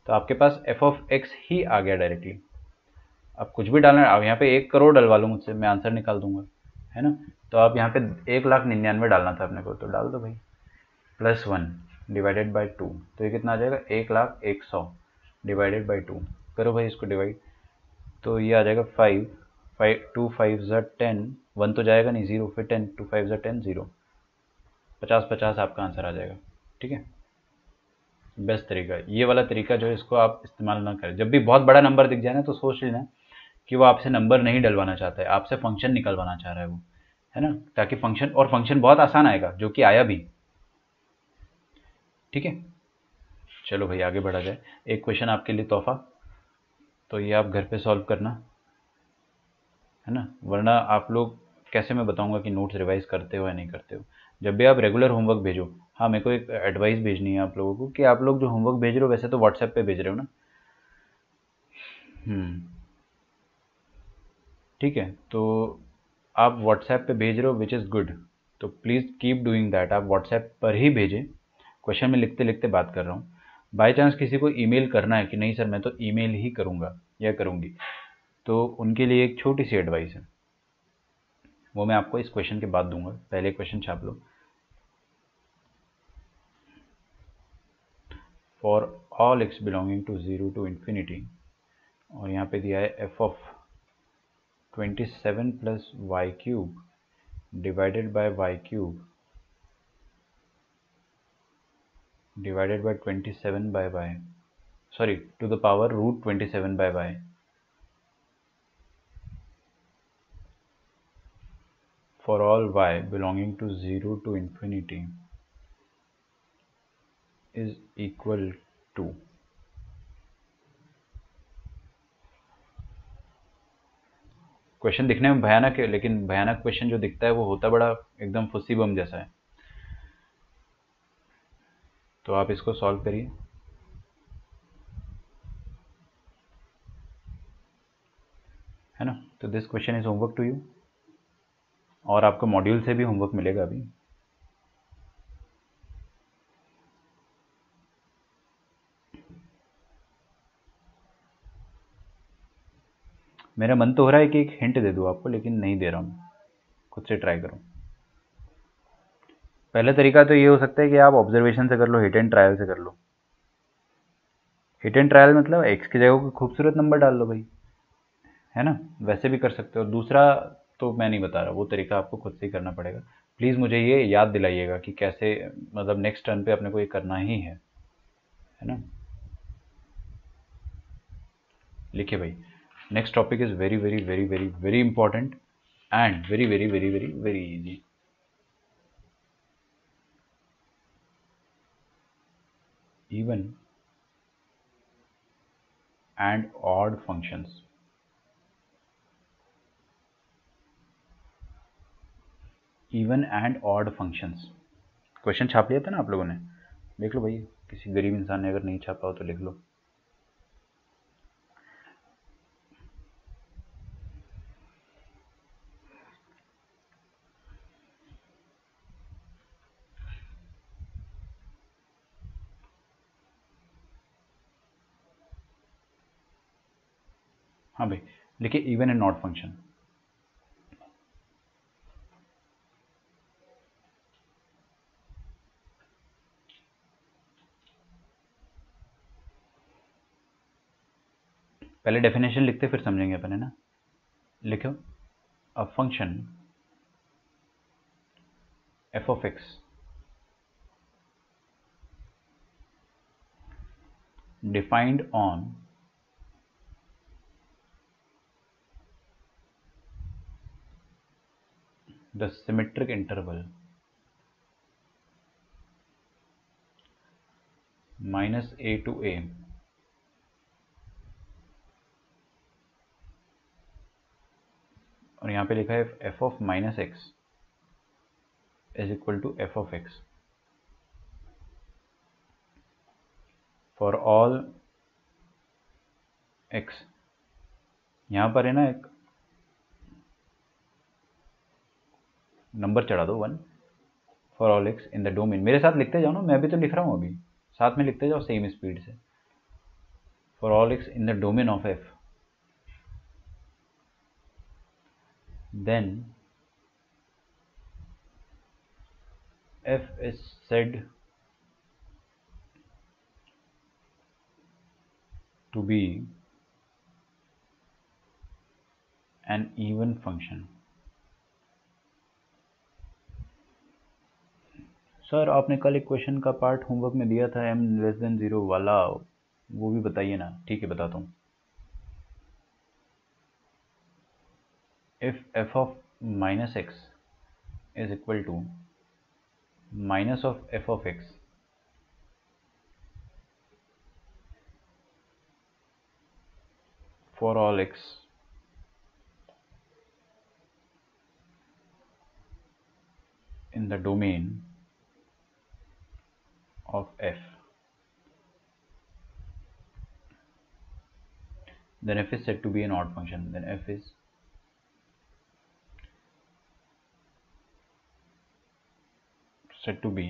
तो आपके पास f(x) ही आ गया डायरेक्टली। अब कुछ भी डालना है, अब यहाँ पे 1 करोड़ डलवा लो मुझसे, मैं आंसर निकाल दूंगा, है ना। तो आप यहाँ पे 1,99,000 डालना था अपने को, तो डाल दो भाई, +1 / 2, तो ये कितना आ जाएगा 1,01,100 / 2, करो भाई इसको डिवाइड, तो ये आ जाएगा 5, 2 5 ज़ा 10, 1 तो जाएगा नहीं, 0, फिर 10, 2 5 ज़ा 10, 0, 50 50 आपका आंसर आ जाएगा। ठीक है, बेस्ट तरीका ये वाला तरीका जो है, इसको आप इस्तेमाल ना करें। जब भी बहुत बड़ा नंबर दिख जाए ना, तो सोच लेना कि वो आपसे नंबर नहीं डलवाना चाहता है, आपसे फंक्शन निकलवाना चाह रहा है वो, है ना, ताकि फंक्शन, और फंक्शन बहुत आसान आएगा, जो कि आया भी। ठीक है, चलो भाई आगे बढ़ा जाए। एक क्वेश्चन आपके लिए तोहफा, तो ये आप घर पे सॉल्व करना, है ना, वरना आप लोग कैसे मैं बताऊंगा कि नोट्स रिवाइज करते हो या नहीं करते हो। जब भी आप रेगुलर होमवर्क भेजो, हाँ मेरे को एक एडवाइस भेजनी है आप लोगों को, कि आप लोग जो होमवर्क भेज रहे हो, वैसे तो व्हाट्सएप पे भेज रहे हो ना, ठीक है, तो आप व्हाट्सएप पे भेज रहे हो, विच इज़ गुड, तो प्लीज़ कीप डूइंग दैट, आप व्हाट्सएप पर ही भेजें। क्वेश्चन में लिखते लिखते बात कर रहा हूँ। बाय चांस किसी को ईमेल करना है कि नहीं सर मैं तो ईमेल ही करूँगा या करूँगी, तो उनके लिए एक छोटी सी एडवाइस है, वो मैं आपको इस क्वेश्चन के बाद दूंगा। पहले क्वेश्चन छाप लो, for all x belonging to 0 to ∞, और यहाँ पे दिया है f(27 + y³ divided by y³ divided by 27/y, sorry to the power √27/y, for all y belonging to 0 to ∞ is equal to, question दिखने में भयानक है, लेकिन भयानक क्वेश्चन जो दिखता है वो होता बड़ा एकदम फुस्सी बम जैसा है। तो आप इसको सॉल्व करिए, है ना। तो this question is homework to you, और आपको मॉड्यूल से भी होमवर्क मिलेगा अभी। मेरा मन तो हो रहा है कि एक हिंट दे दूँ आपको, लेकिन नहीं दे रहा हूँ, खुद से ट्राई करो। पहला तरीका तो ये हो सकता है कि आप ऑब्जर्वेशन से कर लो, हिट एंड ट्रायल से कर लो। हिट एंड ट्रायल मतलब x की जगह कोई खूबसूरत नंबर डाल लो भाई, है ना, वैसे भी कर सकते हो। दूसरा तो मैं नहीं बता रहा, वो तरीका आपको खुद से ही करना पड़ेगा। प्लीज़ मुझे ये याद दिलाइएगा कि कैसे, मतलब नेक्स्ट टर्न पे अपने को ये करना ही है ना। लिखिए भाई, next topic is very very very very very important and very very very very very easy. even and odd functions। even and odd functions question छाप लिया था ना आप लोगों ने, देख लो भाई, किसी गरीब इंसान ने अगर नहीं छापा हो तो लिख लो। हाँ भाई, लिखिए इवन एंड ऑड फंक्शन। पहले डेफिनेशन लिखते फिर समझेंगे अपन, है ना। लिखो, a function f of x defined on the symmetric interval minus a to a और यहाँ पे लिखा है f of minus x is equal to f of x for all x। यहाँ पर है ना एक नंबर चढ़ा दो 1 for all x in the domain. मेरे साथ लिखते जाओ ना, मैं भी तो लिख रहा हूँ अभी, साथ में लिखते जाओ सेम स्पीड से। For all x in the domain of F, then f is said to be an even function। Sir आपने कल एक क्वेश्चन का पार्ट होमवर्क में दिया था m लेस देन 0 वाला, वो भी बताइए ना। ठीक है, बताता हूँ। if f of minus x is equal to minus of f of x for all x in the domain of f, then f is said to be an odd function। then f is said to be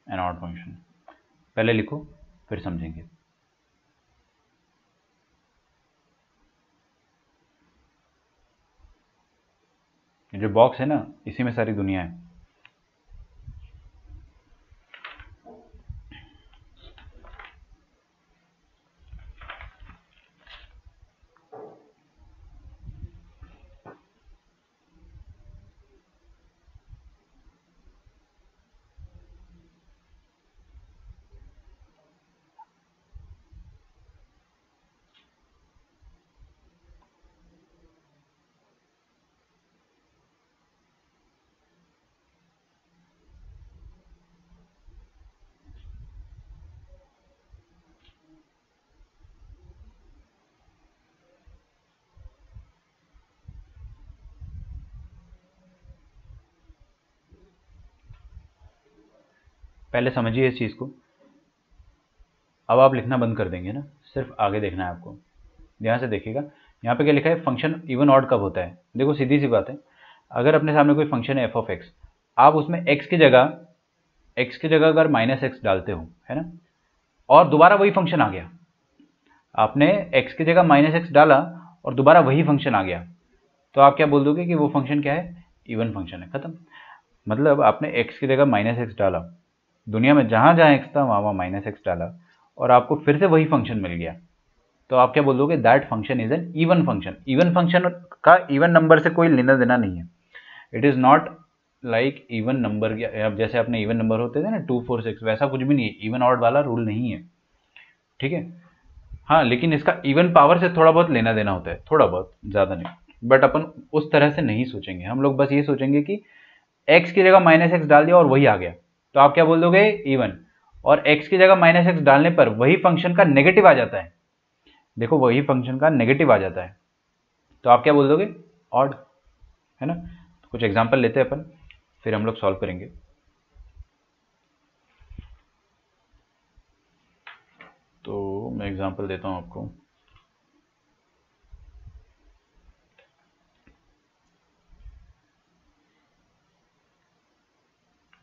an odd function। पहले लिखो फिर समझेंगे। जो बॉक्स है ना, इसी में सारी दुनिया है। पहले समझिए इस चीज़ को, अब आप लिखना बंद कर देंगे ना, सिर्फ आगे देखना है आपको। ध्यान से देखिएगा, यहाँ पे क्या लिखा है, फंक्शन इवन ऑड कब होता है। देखो सीधी सी बात है, अगर अपने सामने कोई फंक्शन है एफ ऑफ एक्स, आप उसमें एक्स की जगह अगर माइनस एक्स डालते हो, है ना, और दोबारा वही फंक्शन आ गया, आपने एक्स की जगह माइनस एक्स डाला और दोबारा वही फंक्शन आ गया, तो आप क्या बोल दोगे कि वो फंक्शन क्या है, इवन फंक्शन है। खत्म। मतलब आपने एक्स की जगह माइनस एक्स डाला, दुनिया में जहां जहां एक्स था वहां वहां माइनस एक्स डाला, और आपको फिर से वही फंक्शन मिल गया, तो आप क्या बोल दोगे, that function is an even function. Even function का इवन नंबर से कोई लेना देना नहीं है। It is not like even number, अब जैसे अपने इवन नंबर होते थे ना 2 4 6, वैसा कुछ भी नहीं है, इवन ऑड वाला रूल नहीं है, ठीक है। हाँ, लेकिन इसका इवन पावर से थोड़ा बहुत लेना देना होता है, थोड़ा बहुत, ज़्यादा नहीं, बट अपन उस तरह से नहीं सोचेंगे। हम लोग बस ये सोचेंगे कि x की जगह -x डाल दिया और वही आ गया, तो आप क्या बोल दोगे, इवन। और x की जगह -x डालने पर वही फंक्शन का नेगेटिव आ जाता है, देखो वही फंक्शन का नेगेटिव आ जाता है, तो आप क्या बोल दोगे, ऑड, है ना। तो कुछ एग्जांपल लेते हैं अपन, फिर हम लोग सॉल्व करेंगे। तो मैं एग्जांपल देता हूं आपको।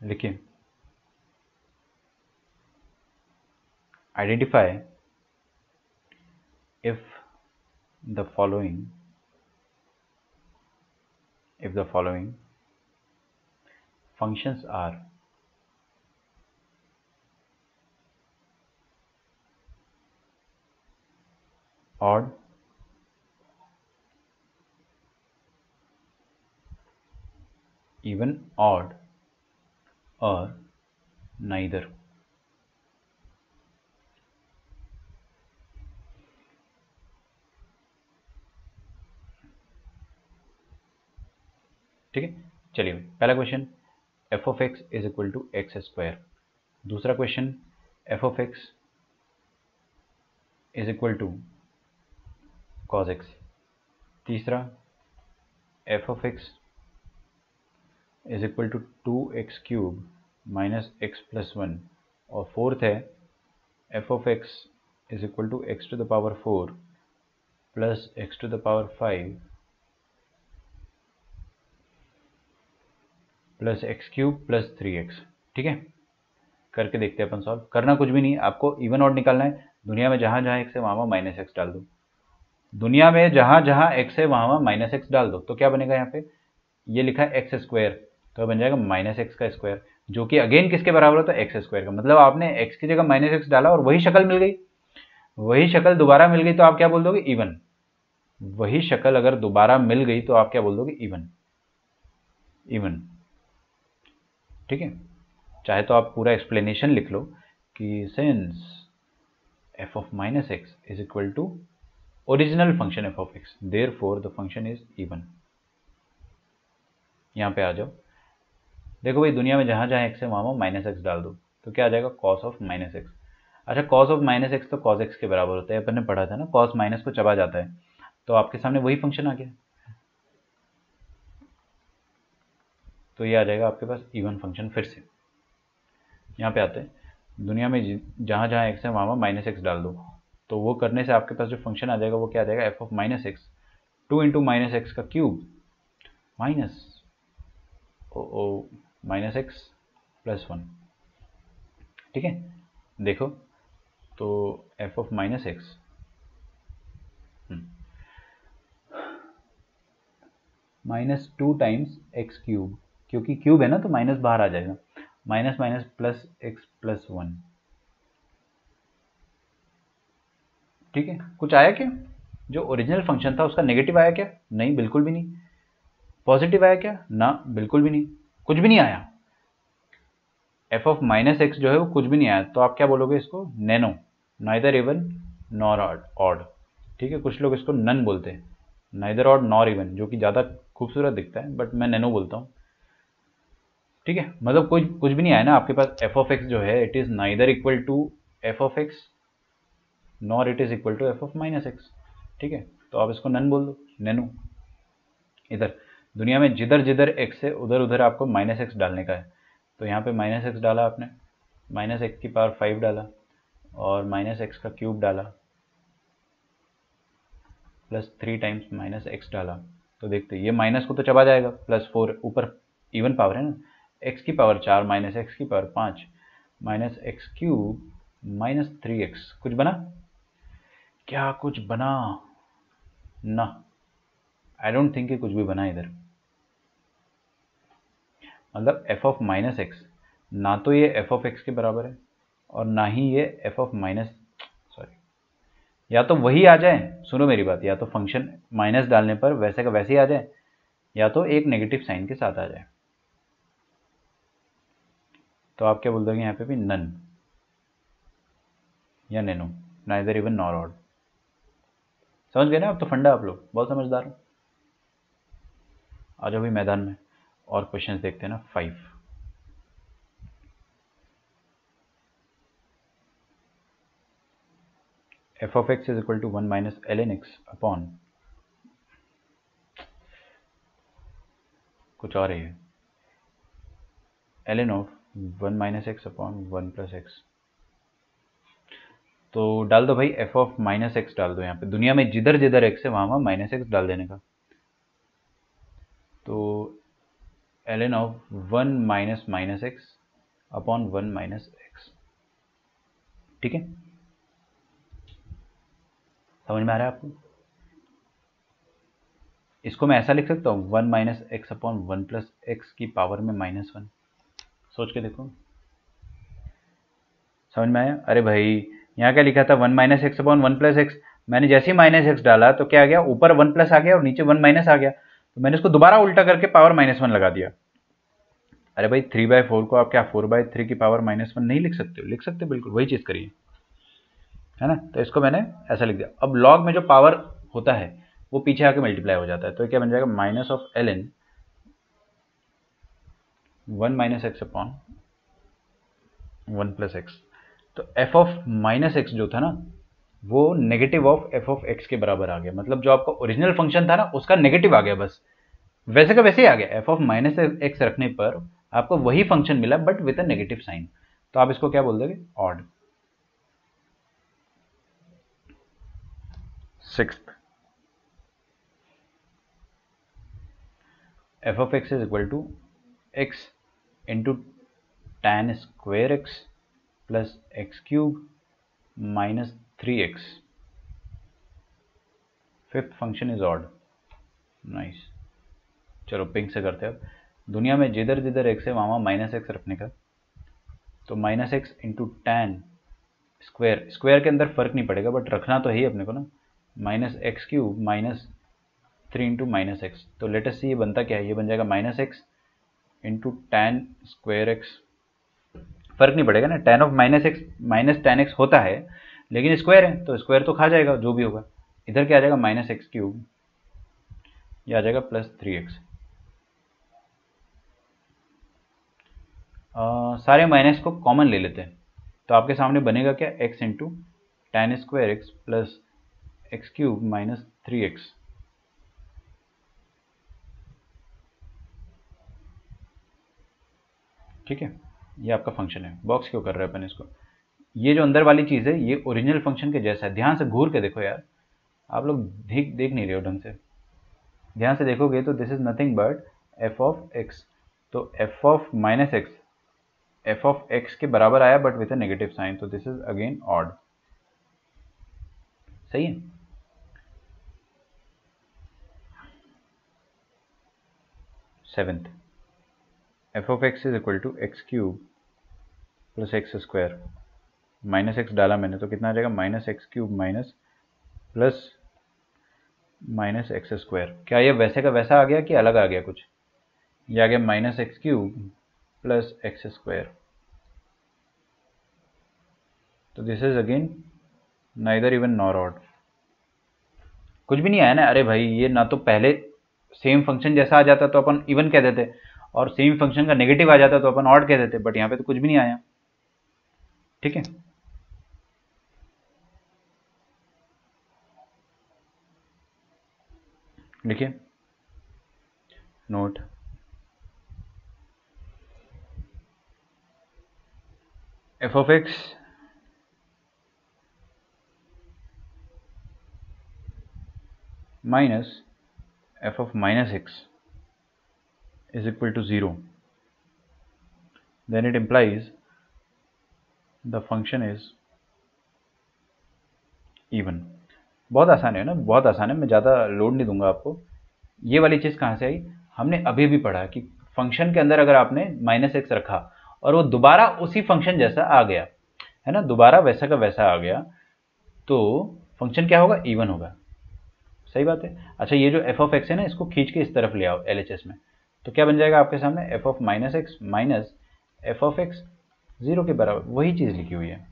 लिखिए, identify if the following functions are odd, even, odd, or neither। ठीक है, चलिए पहला question, f of x is equal to x square. दूसरा question, f of x is equal to cos x। तीसरा, f of x is equal to 2x cube minus x plus 1। और फोर्थ है f of x is equal to x to the power 4 plus x to the power 5 plus x cube plus 3x। ठीक है, करके देखते हैं अपन सॉल्व। करना कुछ भी नहीं, आपको इवन ऑड निकालना है। दुनिया में जहाँ जहाँ एक्स है वहाँ माइनस एक्स डाल दो, दुनिया में जहाँ जहाँ एक्स है वहाँ माइनस एक्स डाल दो, तो क्या बनेगा, यहाँ पे ये लिखा है एक्स स्क्वायर, तो बन जाएगा माइनस एक्स का स्क्वायर, जो कि अगेन किसके बराबर होता है, एक्स स्क्वायर का। मतलब आपने एक्स की जगह माइनस एक्स डाला और वही शक्ल मिल गई, वही शक्ल दोबारा मिल गई, तो आप क्या बोल दोगे, इवन। वही शक्ल अगर दोबारा मिल गई तो आप क्या बोल दोगे, इवन, इवन। ठीक है, चाहे तो आप पूरा एक्सप्लेनेशन लिख लो कि since f of minus x is equal to original function f of x, therefore the function is even। यहाँ पे आ जाओ, देखो भाई दुनिया में जहाँ जहाँ x है वहाँ माइनस एक्स डाल दो, तो क्या आ जाएगा, cos ऑफ माइनस एक्स। अच्छा, cos ऑफ माइनस एक्स तो cos x के बराबर होता है, अपन ने पढ़ा था ना, cos माइनस को चबा जाता है, तो आपके सामने वही फंक्शन आ गया, तो ये आ जाएगा आपके पास इवन फंक्शन। फिर से यहाँ पे आते हैं, दुनिया में जहाँ जहाँ एक्स है वहाँ माइनस एक्स डाल दो, तो वो करने से आपके पास जो फंक्शन आ जाएगा वो क्या आ जाएगा, f of minus x 2 into minus x का cube minus minus x plus 1। ठीक है, देखो तो f of minus x minus 2 times x cube, क्योंकि क्यूब है ना तो माइनस बाहर आ जाएगा, minus minus plus x plus 1। ठीक है, कुछ आया क्या, जो ओरिजिनल फंक्शन था उसका नेगेटिव आया क्या, नहीं, बिल्कुल भी नहीं। पॉजिटिव आया क्या, ना, बिल्कुल भी नहीं, कुछ भी नहीं आया। एफ ऑफ माइनस एक्स जो है वो कुछ भी नहीं आया, तो आप क्या बोलोगे इसको, nano, neither even nor odd. ठीक है, कुछ लोग इसको नन बोलते हैं, नाइदर ऑड नॉर इवन, जो कि ज़्यादा खूबसूरत दिखता है, बट मैं नैनो बोलता हूँ। ठीक है, मतलब कुछ भी नहीं आया ना आपके पास, एफ ऑफ एक्स जो है it is neither equal to f of x nor it is equal to f of minus x. ठीक है, तो आप इसको नन बोल दो, नैनो। इधर दुनिया में जिधर जिधर एक्स है उधर उधर आपको माइनस एक्स डालने का है, तो यहाँ पे माइनस एक्स डाला आपने, माइनस एक्स की पावर 5 डाला और माइनस एक्स का क्यूब डाला प्लस 3 टाइम्स माइनस एक्स डाला, तो देखते ये माइनस को तो चबा जाएगा, प्लस 4 ऊपर इवन पावर है ना, एक्स की पावर 4 माइनस एक्स की power 5 minus x cube minus 3x। कुछ बना क्या, कुछ बना ना, आई डोंट थिंक कि कुछ भी बना इधर। मतलब एफ ऑफ माइनस एक्स, ना तो ये एफ ऑफ एक्स के बराबर है और ना ही ये एफ ऑफ माइनस, सॉरी, या तो वही आ जाए, सुनो मेरी बात, या तो फंक्शन माइनस डालने पर वैसे का वैसे ही आ जाए, या तो एक नेगेटिव साइन के साथ आ जाए। तो आप क्या बोल दोगे यहाँ पे भी? नन या nano, neither even nor odd. समझ गए ना आप? तो फंडा आप लोग बहुत समझदार हो। आ जाओ भी मैदान में और क्वेश्चंस देखते हैं ना। 5 f of x is equal to 1 minus ln x upon कुछ और है ln of 1 minus x upon 1 plus x। तो डाल दो भाई f of माइनस एक्स डाल दो यहाँ पे, दुनिया में जिधर जिधर x है वहाँ माइनस एक्स डाल देने का। तो ln of 1 minus minus x upon 1 minus x. ठीक है, समझ में आ रहा है आपको? इसको मैं ऐसा लिख सकता हूँ 1 minus x upon 1 plus x की पावर में -1। सोच के देखो, समझ में आया? अरे भाई यहाँ क्या लिखा था? 1 minus x upon 1 plus x. मैंने जैसे ही माइनस एक्स डाला तो क्या आ गया? ऊपर 1 प्लस आ गया और नीचे 1 माइनस आ गया। तो मैंने इसको दोबारा उल्टा करके पावर -1 लगा दिया। अरे भाई 3/4 को आप क्या 4/3 की पावर -1 नहीं लिख सकते हो? लिख सकते हो, बिल्कुल वही चीज़ करिए, है ना? तो इसको मैंने ऐसा लिख दिया। अब लॉग में जो पावर होता है वो पीछे आके मल्टीप्लाई हो जाता है, तो क्या बन जाएगा? Minus of ln 1 minus x upon 1 plus x. तो f ऑफ माइनस एक्स जो था ना वो negative of f of x के बराबर आ गया। मतलब जो आपका ओरिजिनल फंक्शन था ना उसका नेगेटिव आ गया, बस वैसे का वैसे ही आ गया। f ऑफ माइनस एक्स रखने पर आपको वही फंक्शन मिला but with a negative sign. तो आप इसको क्या बोल दोगे? Odd. 6th, f of x is equal to x into tan square x plus x cube minus 3x। Fifth function is odd. Nice. चलो पिंक से करते हैं अब। दुनिया में जिधर जिधर x है वहाँ माइनस एक्स रखने का। तो minus x into tan square, square के अंदर फर्क नहीं पड़ेगा बट रखना तो है ही अपने को ना, minus x cube minus 3 into minus x. तो लेटेस्ट सी ये बनता क्या है? ये बन जाएगा minus x into tan square x. फर्क नहीं पड़ेगा ना, tan of minus x minus tan x होता है लेकिन स्क्वायर है तो स्क्वायर तो खा जाएगा जो भी होगा। इधर क्या आ जाएगा? माइनस एक्स क्यूब, ये आ जाएगा प्लस 3x। सारे माइनस को कॉमन ले लेते हैं तो आपके सामने बनेगा क्या? x into tan square x plus x cube minus 3x। ठीक है, ये आपका फंक्शन है। बॉक्स क्यों कर रहे हैं अपन इसको? ये जो अंदर वाली चीज़ है ये ओरिजिनल फंक्शन के जैसा है। ध्यान से घूर के देखो यार, आप लोग देख नहीं रहे हो ढंग से। ध्यान से देखोगे तो this is nothing but f of x. तो f of minus x f of x के बराबर आया but with a negative sign, तो दिस इज अगेन ऑड। सही है। Seventh, f of x is equal to x cube plus x square. Minus x डाला मैंने तो कितना आ जाएगा? Minus x cube minus plus minus x square. क्या ये वैसे का वैसा आ गया कि अलग आ गया कुछ? ये आ गया minus x cube plus x square. तो this is again neither even nor odd. कुछ भी नहीं आया ना। अरे भाई ये ना तो पहले सेम फंक्शन जैसा आ जाता तो अपन इवन कह देते और सेम फंक्शन का नेगेटिव आ जाता तो अपन ऑड कह देते, बट यहाँ पे तो कुछ भी नहीं आया। ठीक है, लिखिए note. F of x minus f of minus x is equal to 0, then it implies the function is even। बहुत आसान है ना, बहुत आसान है, मैं ज़्यादा लोड नहीं दूंगा आपको। ये वाली चीज़ कहाँ से आई? हमने अभी भी पढ़ा कि फंक्शन के अंदर अगर आपने माइनस एक्स रखा और वो दोबारा उसी फंक्शन जैसा आ गया, है ना, दोबारा वैसा का वैसा आ गया, तो फंक्शन क्या होगा, इवन होगा। सही बात है। अच्छा ये जो एफ ऑफ एक्स है ना, इसको खींच के इस तरफ ले आओ LHS में, तो क्या बन जाएगा आपके सामने, F of minus x minus F of x 0 के बराबर। वही चीज़ लिखी हुई है,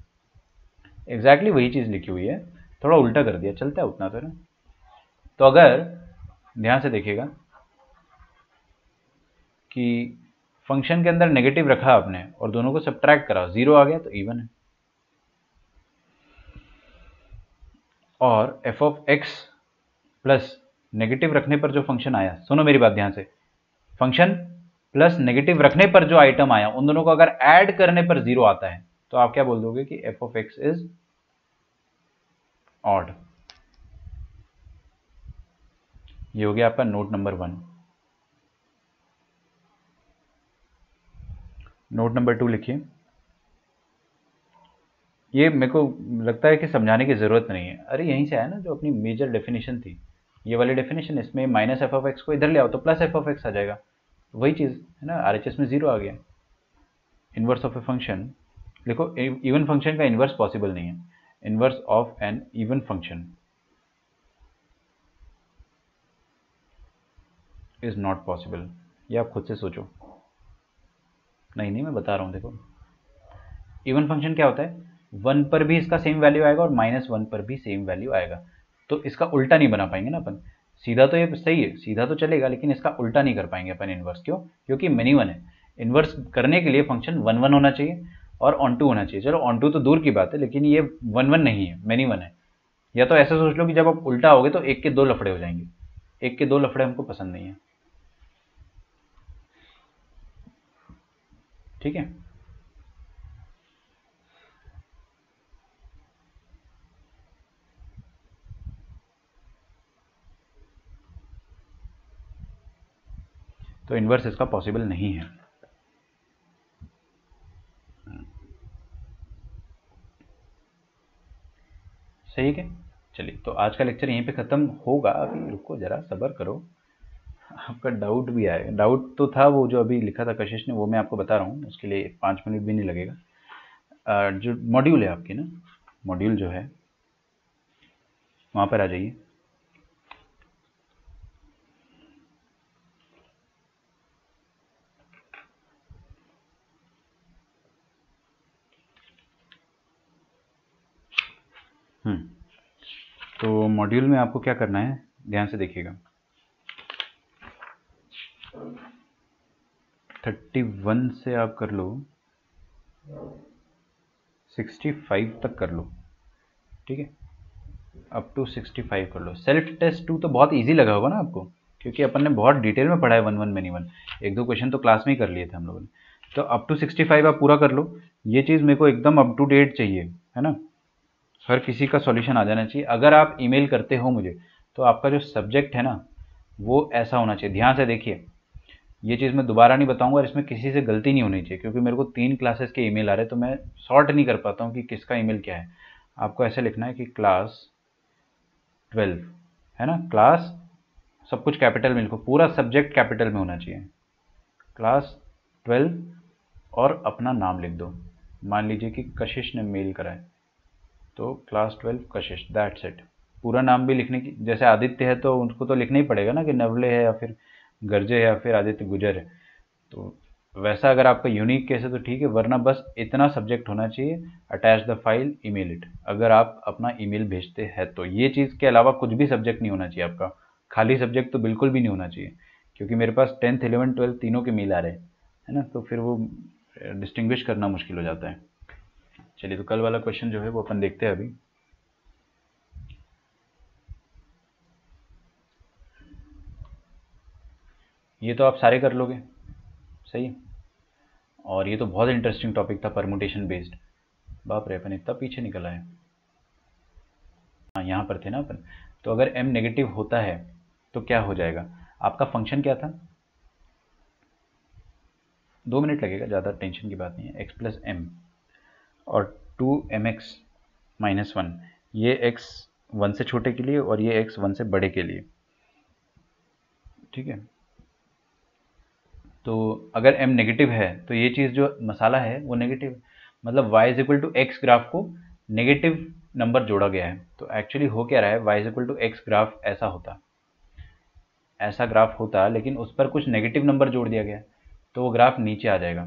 एग्जैक्टली वही चीज़ लिखी हुई है, थोड़ा उल्टा कर दिया, चलता है उतना तो ना। तो अगर ध्यान से देखिएगा कि फंक्शन के अंदर नेगेटिव रखा आपने और दोनों को सब्ट्रैक्ट करा, 0 आ गया तो इवन है। और F of x plus negative रखने पर जो फंक्शन आया, सुनो मेरी बात ध्यान से, फंक्शन प्लस नेगेटिव रखने पर जो आइटम आया, उन दोनों को अगर ऐड करने पर 0 आता है तो आप क्या बोल दोगे कि f of x is odd. ये हो गया आपका नोट नंबर 1। नोट नंबर 2 लिखिए। ये मेरे को लगता है कि समझाने की ज़रूरत नहीं है, अरे यहीं से आया ना जो अपनी मेजर डेफिनेशन थी, ये वाली डेफिनेशन, इसमें माइनस एफ ऑफ एक्स को इधर ले आओ तो प्लस एफ ऑफ एक्स आ जाएगा, वही चीज़ है ना। RHS में 0 आ गया। इनवर्स ऑफ ए फंक्शन लिखो, इवन फंक्शन का इनवर्स पॉसिबल नहीं है, inverse of an even function is not possible. ये आप खुद से सोचो। नहीं मैं बता रहा हूँ, देखो इवन फंक्शन क्या होता है, 1 पर भी इसका सेम वैल्यू आएगा और -1 पर भी सेम वैल्यू आएगा, तो इसका उल्टा नहीं बना पाएंगे ना अपन। सीधा तो ये सही है, सीधा तो चलेगा, लेकिन इसका उल्टा नहीं कर पाएंगे अपन इनवर्स। क्यों? क्योंकि मेनी वन है। इनवर्स करने के लिए फंक्शन 1 1 होना चाहिए और ऑन टू होना चाहिए। चलो ऑन टू तो दूर की बात है, लेकिन ये 1 1 नहीं है, मेनी वन है। या तो ऐसा सोच लो कि जब आप उल्टा होगे तो एक के दो लफड़े हो जाएंगे, एक के दो लफड़े हमको पसंद नहीं है। ठीक है, तो इनवर्स इसका पॉसिबल नहीं है। सही है क्या? चलिए, तो आज का लेक्चर यहीं पे ख़त्म होगा। अभी रुको जरा, सब्र करो, आपका डाउट भी आएगा। डाउट तो था वो जो अभी लिखा था कशिश ने, वो मैं आपको बता रहा हूँ, उसके लिए 5 मिनट भी नहीं लगेगा। जो मॉड्यूल है आपकी ना, मॉड्यूल जो है वहाँ पर आ जाइए। तो मॉड्यूल में आपको क्या करना है, ध्यान से देखिएगा। 31 से आप कर लो 65 तक कर लो, ठीक है, अप टू 65 कर लो। सेल्फ टेस्ट 2 तो बहुत इजी लगा होगा ना आपको, क्योंकि अपन ने बहुत डिटेल में पढ़ा है 1 1 मेनी वन, एक दो क्वेश्चन तो क्लास में ही कर लिए थे हम लोगों ने। तो अप टू 65 आप पूरा कर लो। ये चीज़ मेरे को एकदम अप टू डेट चाहिए, है ना, हर किसी का सॉल्यूशन आ जाना चाहिए। अगर आप ईमेल करते हो मुझे, तो आपका जो सब्जेक्ट है ना वो ऐसा होना चाहिए। ध्यान से देखिए, ये चीज़ मैं दोबारा नहीं बताऊंगा और इसमें किसी से गलती नहीं होनी चाहिए, क्योंकि मेरे को 3 क्लासेस के ईमेल आ रहे हैं, तो मैं सॉर्ट नहीं कर पाता हूँ कि किसका ईमेल क्या है। आपको ऐसे लिखना है कि क्लास 12, है ना, क्लास सब कुछ कैपिटल में लिखो, पूरा सब्जेक्ट कैपिटल में होना चाहिए, क्लास 12, और अपना नाम लिख दो। मान लीजिए कि कशिश ने मेल करा है, तो क्लास 12 कशिश, दैट्स इट। पूरा नाम भी लिखने की, जैसे आदित्य है तो उनको तो लिखना ही पड़ेगा ना कि नवले है या फिर गर्जे है या फिर आदित्य गुजर है, तो वैसा अगर आपका यूनिक केस है तो ठीक है, वरना बस इतना सब्जेक्ट होना चाहिए, attach the file, email it. अगर आप अपना ईमेल भेजते हैं तो ये चीज़ के अलावा कुछ भी सब्जेक्ट नहीं होना चाहिए आपका, खाली सब्जेक्ट तो बिल्कुल भी नहीं होना चाहिए, क्योंकि मेरे पास 10th 11th 12th तीनों के मेल आ रहे हैं, है ना, तो फिर वो डिस्टिंग्विश करना मुश्किल हो जाता है। चलिए, तो कल वाला क्वेश्चन जो है वो अपन देखते हैं अभी। ये तो आप सारे कर लोगे, सही है। और ये तो बहुत इंटरेस्टिंग टॉपिक था, परमुटेशन बेस्ड। बाप रे, अपन इतना पीछे निकल आए। हाँ, यहाँ पर थे ना अपन। तो अगर m नेगेटिव होता है तो क्या हो जाएगा, आपका फंक्शन क्या था, 2 मिनट लगेगा, ज़्यादा टेंशन की बात नहीं है, x प्लस एम और 2mx माइनस 1, ये x 1 से छोटे के लिए और ये x 1 से बड़े के लिए, ठीक है। तो अगर m नेगेटिव है तो ये चीज़ जो मसाला है वो नेगेटिव, मतलब y is equal to x graph को नेगेटिव नंबर जोड़ा गया है। तो एक्चुअली हो क्या रहा है, y equal to x graph ऐसा होता, ऐसा ग्राफ होता, लेकिन उस पर कुछ नेगेटिव नंबर जोड़ दिया गया तो वो ग्राफ नीचे आ जाएगा,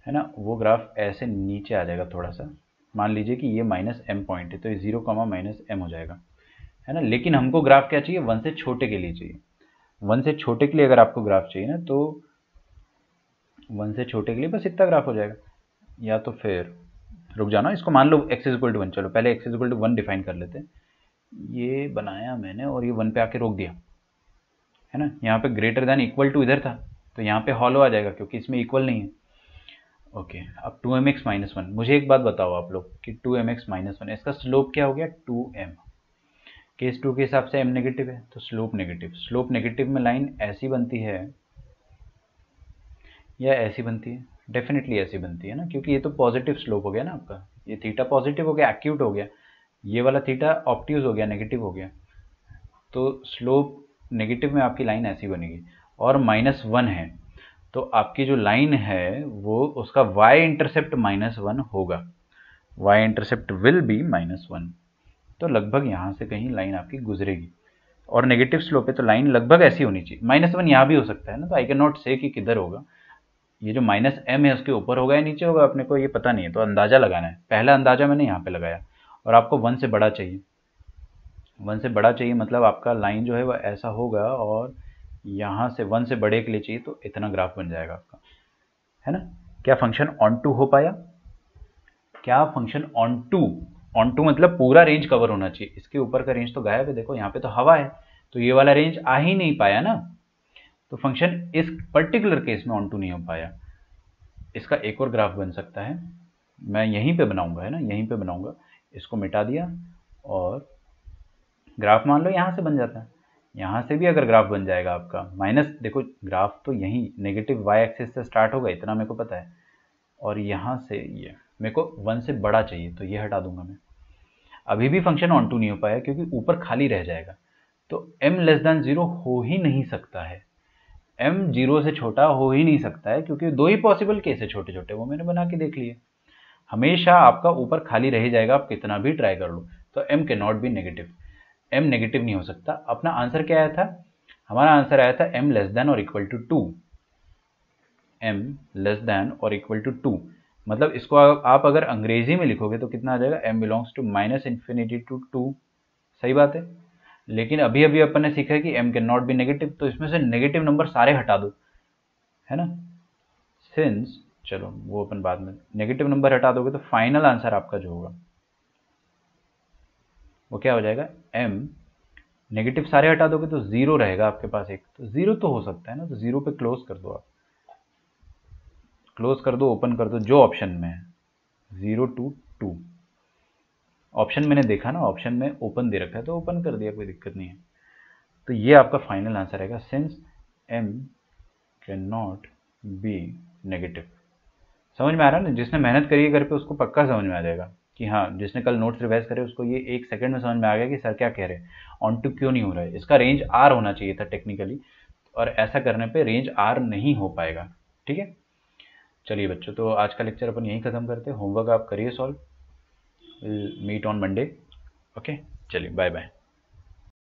है ना, वो ग्राफ ऐसे नीचे आ जाएगा थोड़ा सा। मान लीजिए कि ये -m पॉइंट है तो ये 0, -m हो जाएगा, है ना। लेकिन हमको ग्राफ क्या चाहिए, 1 से छोटे के लिए चाहिए। 1 से छोटे के लिए अगर आपको ग्राफ चाहिए ना, तो 1 से छोटे के लिए बस इतना ग्राफ हो जाएगा। या तो फिर रुक जाना, इसको मान लो x इक्वल टू 1, चलो पहले x इक्वल टू 1 डिफाइन कर लेते हैं। ये बनाया मैंने और ये 1 पे आके रोक दिया, है ना। यहाँ पे ग्रेटर देन इक्वल टू इधर था तो यहाँ पे हॉलो आ जाएगा क्योंकि इसमें इक्वल नहीं है। ओके, अब 2mx - 1, मुझे एक बात बताओ आप लोग कि 2mx - 1 इसका स्लोप क्या हो गया, 2m। केस 2 के हिसाब से m नेगेटिव है तो स्लोप नेगेटिव। स्लोप नेगेटिव में लाइन ऐसी बनती है या ऐसी बनती है, डेफिनेटली ऐसी बनती है ना, क्योंकि ये तो पॉजिटिव स्लोप हो गया ना आपका, ये थीटा पॉजिटिव हो गया, एक्यूट हो गया, ये वाला थीटा ऑब्ट्यूज हो गया, नेगेटिव हो गया, तो स्लोप नेगेटिव में आपकी लाइन ऐसी बनेगी। और -1 है तो आपकी जो लाइन है वो उसका y इंटरसेप्ट -1 होगा, y इंटरसेप्ट विल बी -1। तो लगभग यहाँ से कहीं लाइन आपकी गुजरेगी और नेगेटिव स्लोप है तो लाइन लगभग ऐसी होनी चाहिए। -1 यहाँ भी हो सकता है ना, तो आई कैन नॉट से कि किधर होगा, ये जो -m है उसके ऊपर होगा या नीचे होगा अपने को ये पता नहीं है, तो अंदाजा लगाना है। पहला अंदाजा मैंने यहाँ पे लगाया और आपको 1 से बड़ा चाहिए, 1 से बड़ा चाहिए मतलब आपका लाइन जो है वह ऐसा होगा और यहाँ से 1 से बड़े के लिए चाहिए तो इतना ग्राफ बन जाएगा आपका, है ना। क्या फंक्शन ऑन टू हो पाया, क्या फंक्शन ऑन टू मतलब पूरा रेंज कवर होना चाहिए, इसके ऊपर का रेंज तो गायब है, देखो यहाँ पे तो हवा है तो ये वाला रेंज आ ही नहीं पाया ना, तो फंक्शन इस पर्टिकुलर केस में ऑन टू नहीं हो पाया। इसका एक और ग्राफ बन सकता है, मैं यहीं पे बनाऊंगा, है ना, यहीं पे बनाऊंगा, इसको मिटा दिया और ग्राफ मान लो यहाँ से बन जाता है, यहाँ से भी अगर ग्राफ बन जाएगा आपका माइनस, देखो ग्राफ तो यहीं नेगेटिव y एक्सिस से स्टार्ट होगा, इतना मेरे को पता है, और यहाँ से ये मेरे को 1 से बड़ा चाहिए तो ये हटा दूंगा मैं। अभी भी फंक्शन ऑन टू नहीं हो पाया क्योंकि ऊपर खाली रह जाएगा, तो m<0 हो ही नहीं सकता है, m 0 से छोटा हो ही नहीं सकता है क्योंकि दो ही पॉसिबल केस है छोटे छोटे, वो मैंने बना के देख लिए। हमेशा आपका ऊपर खाली रह जाएगा, आप कितना भी ट्राई कर लो, तो m can not be negative, m negative नहीं हो सकता। अपना आंसर क्या आया था, हमारा आंसर आया था m लेस देन और equal to 2, m less than और इक्वल टू 2, मतलब इसको आप अगर अंग्रेजी में लिखोगे तो कितना आ जाएगा, m बिलोंग्स टू -∞ टू 2, सही बात है। लेकिन अभी अभी अपन ने सीखा है कि m can not be negative, तो इसमें से नेगेटिव नंबर सारे हटा दो, है ना, सिंस, चलो वो अपन बाद में, नेगेटिव नंबर हटा दोगे तो फाइनल आंसर आपका जो होगा वो क्या हो जाएगा, m, नेगेटिव सारे हटा दोगे तो 0 रहेगा आपके पास एक, तो 0 तो हो सकता है ना, तो 0 पे क्लोज कर दो, आप क्लोज कर दो, ओपन कर दो, जो ऑप्शन में है 0 to 2, ऑप्शन मैंने देखा ना, ऑप्शन में ओपन दे रखा है तो ओपन कर दिया, कोई दिक्कत नहीं है। तो ये आपका फाइनल आंसर रहेगा, since m can not be negative. समझ में आ रहा है ना, जिसने मेहनत करी है घर पे उसको पक्का समझ में आ जाएगा कि हाँ, जिसने कल नोट्स रिवाइज करे उसको ये 1 सेकंड में समझ में आ गया कि सर क्या कह रहे हैं, ऑन टू क्यों नहीं हो रहा है, इसका रेंज r होना चाहिए था टेक्निकली, और ऐसा करने पे रेंज r नहीं हो पाएगा, ठीक है। चलिए बच्चों, तो आज का लेक्चर अपन यहीं खत्म करते हैं, होमवर्क आप करिए solve, will meet on Monday, okay, चलिए बाय बाय।